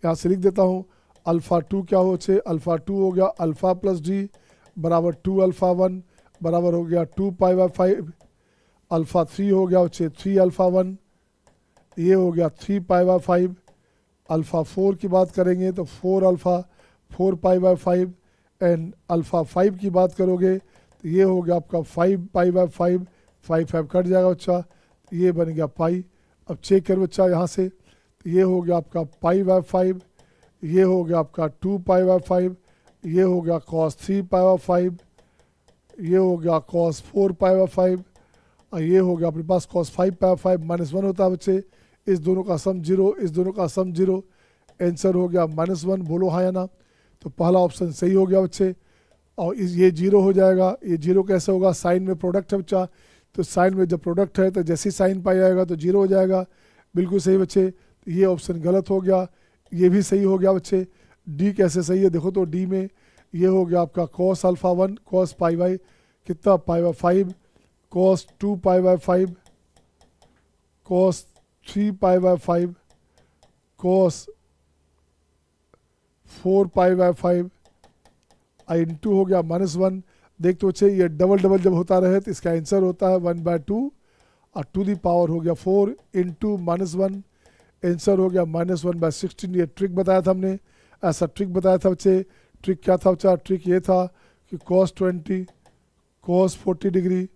यहाँ से लिख देता हूँ अल्फ़ा 2 क्या हो बच्चे, अल्फ़ा 2 हो गया अल्फ़ा प्लस डी बराबर 2 अल्फ़ा 1 बराबर हो गया 2 पाई बाई 5, अल्फ़ा 3 हो गया बच्चे 3 अल्फ़ा 1, ये हो गया 3 पाई बाई 5, अल्फ़ा 4 की बात करेंगे तो 4 alpha 4 pi by 5, and alpha 5 की बात करोगे तो ये हो गया आपका 5 पाई बाई 5, 5 कट जाएगा बच्चा, ये बन गया पाई। अब चेक कर बच्चा यहाँ से, तो ये हो गया आपका पाई बाई 5, ये हो गया आपका 2 पाई बाई 5, ये हो गया कॉस 3 पाई बाई 5, ये हो गया कॉस 4 पाई बाई 5, और ये हो गया अपने पास कॉस 5 पाई 5 -1 होता है बच्चे, इस दोनों का सम 0, इस दोनों का सम 0, आंसर हो गया -1, बोलो हाँ या ना। तो पहला ऑप्शन सही हो गया बच्चे। और ये 0 हो जाएगा, ये 0 कैसे होगा, साइन में प्रोडक्ट है बच्चा, तो साइन में जब प्रोडक्ट है तो जैसे ही साइन पाई जाएगा तो 0 हो जाएगा, बिल्कुल सही बच्चे। तो ये ऑप्शन गलत हो गया, ये भी सही हो गया बच्चे। डी कैसे सही है, देखो तो डी में ये हो गया आपका cos alpha 1 cos pi by कितना pi by 5, cos 2 pi by 5, cos 3 pi by 5, cos 4 pi by 5, into हो गया -1। देख तो बच्चे ये डबल डबल जब होता रहे तो इसका आंसर होता है 1/2 और टू दी पावर हो गया 4 इंटू -1, आंसर हो गया -1/16। ये ट्रिक बताया था हमने, ऐसा ट्रिक बताया था बच्चे। ट्रिक क्या था बच्चा, ट्रिक ये था कि cos 20 cos 40 degree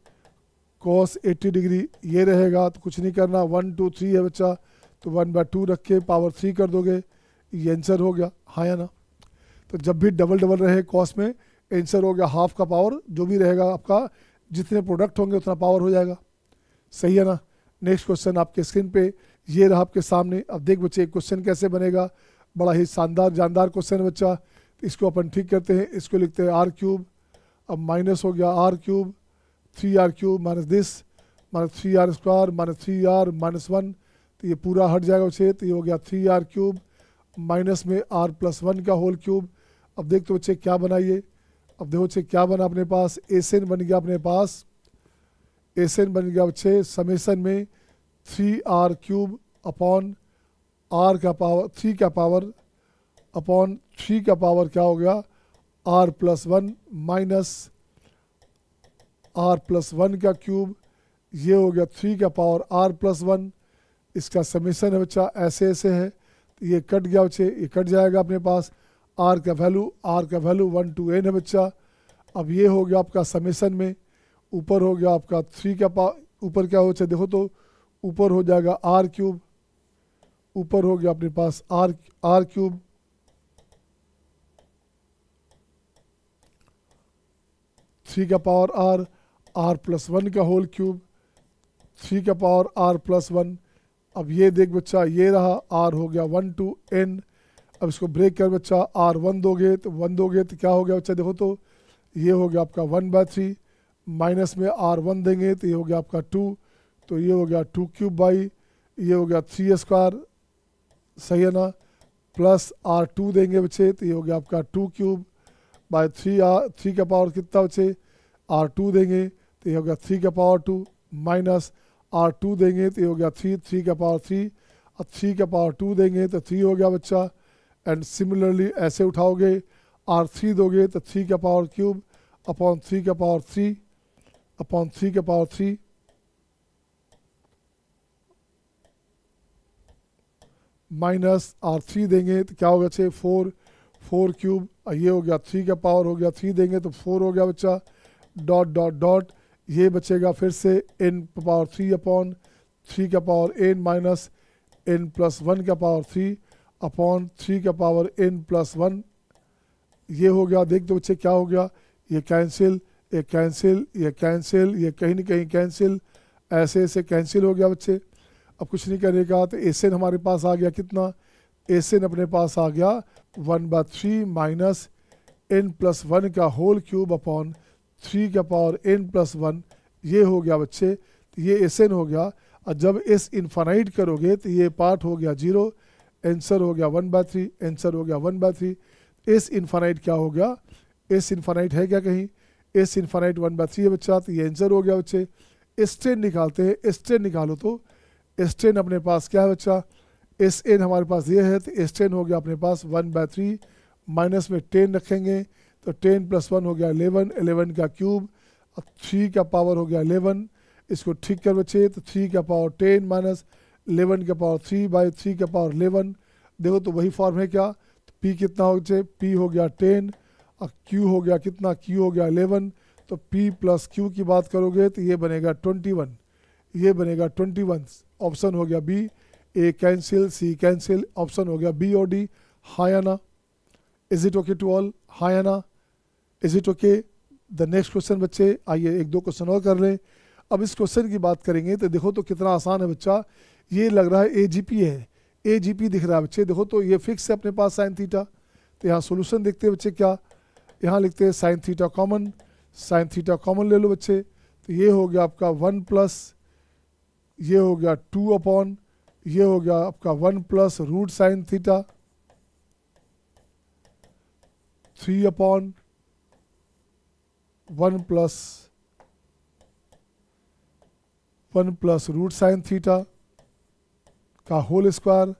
cos 80 degree ये रहेगा, तो कुछ नहीं करना, 1 2 3 है बच्चा, तो 1/2 रख के पावर 3 कर दोगे, ये आंसर हो गया, हाँ या ना। तो जब भी डबल डबल रहे कॉस में, आंसर हो गया हाफ का पावर, जो भी रहेगा आपका जितने प्रोडक्ट होंगे उतना पावर हो जाएगा, सही है ना। नेक्स्ट क्वेश्चन आपके स्क्रीन पे ये रहा आपके सामने। अब देख बच्चे क्वेश्चन कैसे बनेगा, बड़ा ही शानदार जानदार क्वेश्चन है बच्चा। इसको अपन ठीक करते हैं, इसको लिखते हैं r3, अब माइनस हो गया r3 3r3 minus this minus 3r² minus 3r -1, तो ये पूरा हट जाएगा बच्चे, तो ये हो गया 3r³ माइनस में r+1 का होल क्यूब। अब देख तो बच्चे क्या बनाइए, अब देखो बच्चे क्या बना अपने पास, एसएन बन गया अपने पास, एसएन बन गया बच्चे समेसन में 3r³ अपॉन r का पावर 3 का पावर अपॉन 3 का पावर क्या हो गया r+1 माइनस r+1 का क्यूब, ये हो गया 3 का पावर r+1, इसका समेसन है बच्चा ऐसे ऐसे है, तो ये कट गया बच्चे, ये कट जाएगा अपने पास, r का वैल्यू 1 to n है बच्चा। अब ये हो गया आपका समेसन में, ऊपर हो गया आपका 3 का पावर, ऊपर क्या हो, देखो तो ऊपर हो जाएगा r³, ऊपर हो गया अपने पास r³ 3 का पावर r+1 का होल क्यूब 3 का पावर r+1। अब ये देख बच्चा ये रहा r हो गया 1 to n। अब इसको ब्रेक कर बच्चा, r1 दोगे तो 1 दोगे तो क्या हो गया बच्चा, देखो तो ये हो गया आपका 1/3 माइनस में r1 देंगे तो ये हो गया आपका 2, तो ये हो गया 2³ बाई ये हो गया 3² सही है ना, प्लस r2 देंगे बच्चे तो ये हो गया आपका 2³ बाई 3 का पावर कितना बच्चे r2 देंगे तो ये हो गया 3 का पावर 2 माइनस r2 देंगे तो ये हो गया 3 का पावर 3 और 3 का पावर 2 देंगे तो 3 हो गया बच्चा। एंड सिमिलरली ऐसे उठाओगे r3 दोगे तो 3 का पावर क्यूब अपॉन 3 का पावर 3 अपॉन 3 का पावर 3 माइनस r3 देंगे तो क्या होगा बच्चे 4³ और ये हो गया 3 का पावर हो गया 3 देंगे तो 4 हो गया बच्चा, डॉट डॉट डॉट ये बचेगा फिर से n पावर 3 अपॉन 3 का पावर n माइनस n+1 का पावर 3 अपॉन 3 का पावर n+1, ये हो गया। देख दो बच्चे क्या हो गया, ये कैंसिल ये कैंसिल ये कैंसिल ये कहीं ना कहीं कैंसिल ऐसे ऐसे कैंसिल हो गया बच्चे। अब कुछ नहीं करने का, तो एसएन हमारे पास आ गया कितना, एसएन अपने पास आ गया 1/3 माइनस n प्लस 1 का होल क्यूब अपॉन 3 का पावर n प्लस 1, ये हो गया बच्चे। तो ये एसएन हो गया। और जब एस इन्फानाइट करोगे तो ये पार्ट हो गया 0, आंसर हो गया 1/3, आंसर हो गया 1/3। एस इन्फानाइट क्या हो गया, एस इन्फानाइट है क्या कहीं, एस इन्फानाइट 1/3 है बच्चा, तो ये आंसर हो गया बच्चे। एस10 निकालते हैं, एस10 निकालो तो एस10 अपने पास क्या है बच्चा, एस एन हमारे पास ये है, तो एस10 हो गया अपने पास 1/3, माइनस में 10 रखेंगे तो 10 प्लस 1 हो गया 11, 11 का क्यूब, और 3 का पावर हो गया 11। इसको ठीक कर बच्चे, तो 3 का पावर 10 माइनस 11 का पावर 3/3 का पावर 11। देखो तो वही फॉर्म है क्या, तो पी कितना हो बच्चे, पी हो गया 10 और क्यू हो गया कितना, क्यू हो गया 11। तो पी प्लस क्यू की बात करोगे तो ये बनेगा 21, ये बनेगा 21। ऑप्शन हो गया B, A cancel, C cancel, option हो गया बी और डी। हाँ या ना, is it okay to all, हाँ या ना, is it okay. The next question बच्चे, आइए एक दो क्वेश्चन और कर लें। अब इस क्वेश्चन की बात करेंगे तो देखो तो कितना आसान है बच्चा। ये लग रहा है एजीपी है, एजीपी दिख रहा है बच्चे। देखो तो ये फिक्स है अपने पास साइन थीटा, तो यहाँ सोल्यूशन देखते हैं बच्चे क्या, यहाँ लिखते हैं sine theta common, sine theta common ले लो बच्चे। तो ये हो गया आपका 1 प्लस, ये हो गया 2 अपॉन, ये हो गया आपका 1 plus root sine theta, 3 upon 1 plus root sine theta का whole square,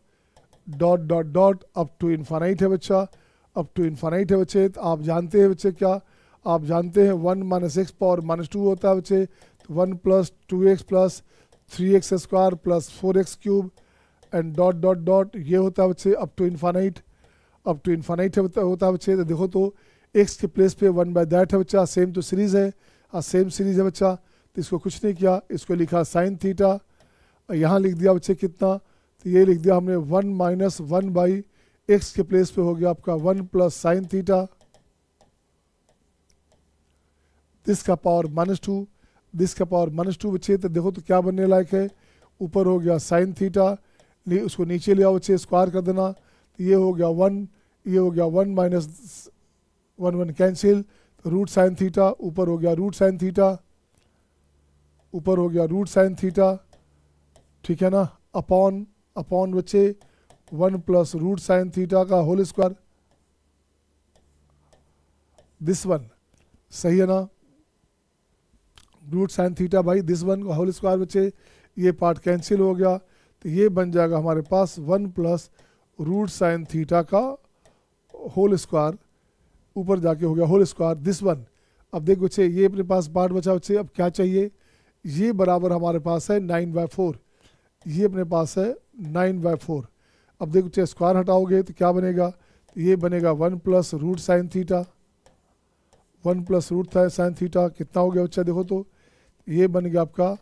dot dot dot up to infinite है बच्चा, अप टू इन्फानाइट है बच्चे। तो आप जानते हैं बच्चे क्या, आप जानते हैं 1 माइनस एक्स पावर -2 होता है बच्चे। तो 1 प्लस 2x प्लस 3x square plus 4x cube and dot dot dot, ये होता है बच्चे up to infinite, up to infinite होता है बच्चे। तो देखो तो x के प्लेस पे 1/that है बच्चा, सेम तो सीरीज़ है, सेम सीरीज़ है बच्चा। तो इसको कुछ नहीं किया, इसको लिखा साइन थीटा, यहाँ लिख दिया बच्चे कितना, तो ये लिख दिया हमने 1 माइनस 1/x के प्लेस पे हो गया आपका 1 प्लस साइन थीटा, दिस का पावर -2, दिस का पावर -2 बच्चे। तो देखो तो क्या बनने लायक है, ऊपर हो गया साइन थीटा, उसको नीचे ले आओ बच्चे, स्क्वायर कर देना। तो ये हो गया 1, ये हो गया 1 माइनस 1 कैंसिल, तो रूट साइन थीटा, ऊपर हो गया रूट साइन थीटा, ऊपर हो गया रूट साइन थीटा, ठीक है ना, अपॉन अपॉन बच्चे 1 प्लस रूट साइन थीटा का होल स्क्वायर, दिस वन, सही है ना, root sine theta by this one का होल स्क्वायर बच्चे। ये पार्ट कैंसिल हो गया, तो ये बन जाएगा हमारे पास 1 प्लस रूट साइन थीटा का होल स्क्वायर, ऊपर जाके हो गया होल स्क्वायर दिस वन। अब देख बच्चे, ये अपने पास पार्ट बचा बच्चे, अब क्या चाहिए, ये बराबर हमारे पास है 9/4, ये अपने पास है 9/4। अब देख बच्चे, स्क्वायर हटाओगे तो क्या बनेगा, तो ये बनेगा 1 plus root sine theta, 1 plus root sine theta कितना हो गया बच्चा, देखो तो ये बन गया आपका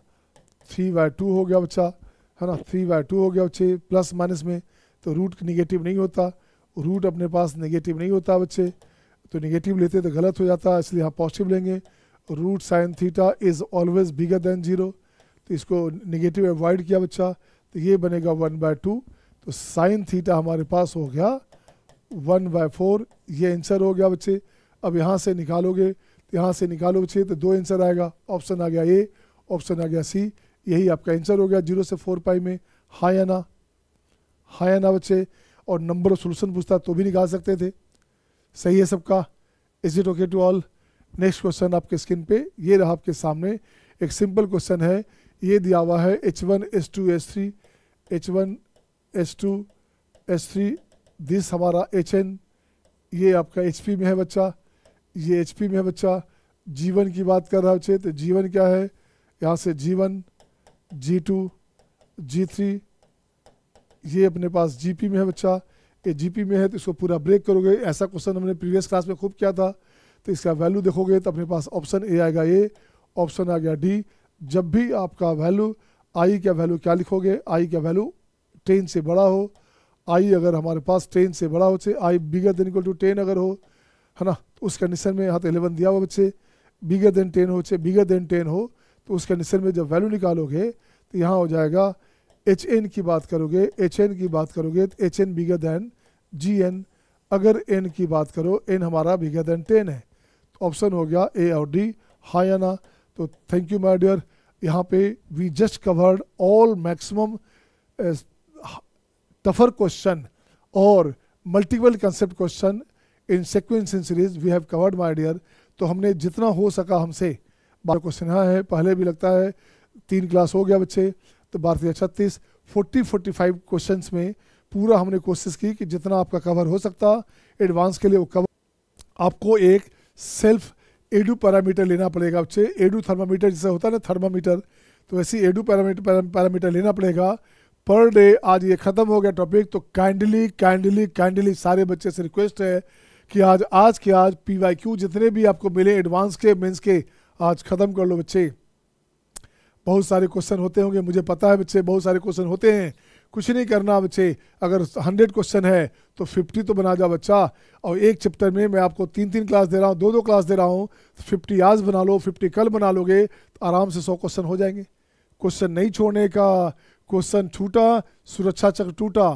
3/2 हो गया बच्चा, है ना, 3/2 हो गया बच्चे। प्लस माइनस में तो रूट निगेटिव नहीं होता, रूट अपने पास नेगेटिव नहीं होता बच्चे, तो नेगेटिव लेते तो गलत हो जाता, इसलिए यहाँ पॉजिटिव लेंगे। Root sine theta is always bigger than 0, तो इसको नेगेटिव अवॉइड किया बच्चा, तो ये बनेगा 1/2। तो साइन थीटा हमारे पास हो गया 1/4, ये आंसर हो गया बच्चे। अब यहाँ से निकालोगे, तो यहाँ से निकालो बच्चे तो 2 आंसर आएगा, ऑप्शन आ गया ए, ऑप्शन आ गया सी, यही आपका आंसर हो गया 0 से 4 पाई में। हाँ या ना, हाँ या ना बच्चे। और नंबर ऑफ सोल्यूशन पूछता तो भी निकाल सकते थे, सही है सबका, is it okay to all. Next question आपके स्क्रीन पे ये रहा आपके सामने, एक सिंपल क्वेश्चन है, ये दिया हुआ है H1H2H3, H1H2H3, दिस हमारा HN, ये आपका HP में है बच्चा, ये HP में है बच्चा। G1 की बात कर रहा है बच्चे, तो G1 क्या है, यहाँ से G1, G2, G3, ये अपने पास GP में है बच्चा, ये GP में है, तो इसको पूरा ब्रेक करोगे। ऐसा क्वेश्चन हमने प्रीवियस क्लास में खूब किया था, तो इसका वैल्यू देखोगे तो अपने पास ऑप्शन ए आएगा, ए, ऑप्शन आ गया डी। जब भी आपका वैल्यू आई का वैल्यू क्या लिखोगे, आई का वैल्यू 10 से बड़ा हो, आई अगर हमारे पास 10 से बड़ा हो, आई बिगर देन इक्वल टू 10 अगर हो, है ना, तो उस कंडीशन में यहाँ तो 11 दिया हुआ बच्चे, बिगर देन 10 हो, बिगर देन 10 हो, तो उस कंडीशन में जब वैल्यू निकालोगे तो यहाँ हो जाएगा एच एन की बात करोगे, एच एन की बात करोगे तो H N bigger than G N. अगर एन की बात करो, एन हमारा बिगर दैन 10 है, तो ऑप्शन हो गया ए और डी, हाँ या ना। तो थैंक यू माय डियर, यहाँ पे we just covered all maximum tougher question और multiple concept question in sequence in series we have covered my dear. तो हमने जितना हो सका हमसे, 12 क्वेश्चन यहाँ है, पहले भी लगता है 3 क्लास हो गया बच्चे, तो 12 36 40-45 क्वेश्चंस में पूरा हमने कोशिश की कि जितना आपका कवर हो सकता एडवांस के लिए वो कवर। आपको एक सेल्फ एडू पैरामीटर लेना पड़ेगा बच्चे, एडू थर्मामीटर जैसे होता है ना थर्मामीटर, तो वैसे एडू पैरामीटर लेना पड़ेगा पर डे। आज ये ख़त्म हो गया टॉपिक, तो काइंडली काइंडली काइंडली सारे बच्चे से रिक्वेस्ट है कि आज के आज PYQ जितने भी आपको मिले एडवांस के मेंस के आज ख़त्म कर लो बच्चे। बहुत सारे क्वेश्चन होते होंगे, मुझे पता है बच्चे, बहुत सारे क्वेश्चन होते हैं। कुछ नहीं करना बच्चे, अगर 100 क्वेश्चन है तो 50 तो बना जाओ बच्चा। और एक चैप्टर में मैं आपको 3-3 क्लास दे रहा हूँ, 2-2 क्लास दे रहा हूँ, 50 आज बना लो, 50 कल बना लोगे तो आराम से 100 क्वेश्चन हो जाएंगे। क्वेश्चन नहीं छोड़ने का। क्वेश्चन छूटा सुरक्षा चक्र टूटा,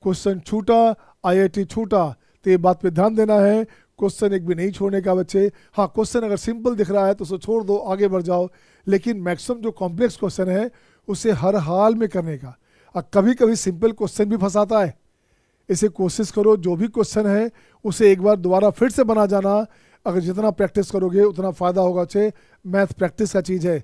क्वेश्चन छूटा IIT छूटा, तो ये बात पे ध्यान देना है। क्वेश्चन एक भी नहीं छोड़ने का बच्चे। हाँ, क्वेश्चन अगर सिंपल दिख रहा है तो उसे छोड़ दो, आगे बढ़ जाओ, लेकिन मैक्सिमम जो कॉम्प्लेक्स क्वेश्चन है उसे हर हाल में करने का। और कभी कभी सिंपल क्वेश्चन भी फंसाता है, इसे कोशिश करो जो भी क्वेश्चन है उसे एक बार दोबारा फिर से बना जाना। अगर जितना प्रैक्टिस करोगे उतना फ़ायदा होगा बच्चे। मैथ प्रैक्टिस का चीज़ है,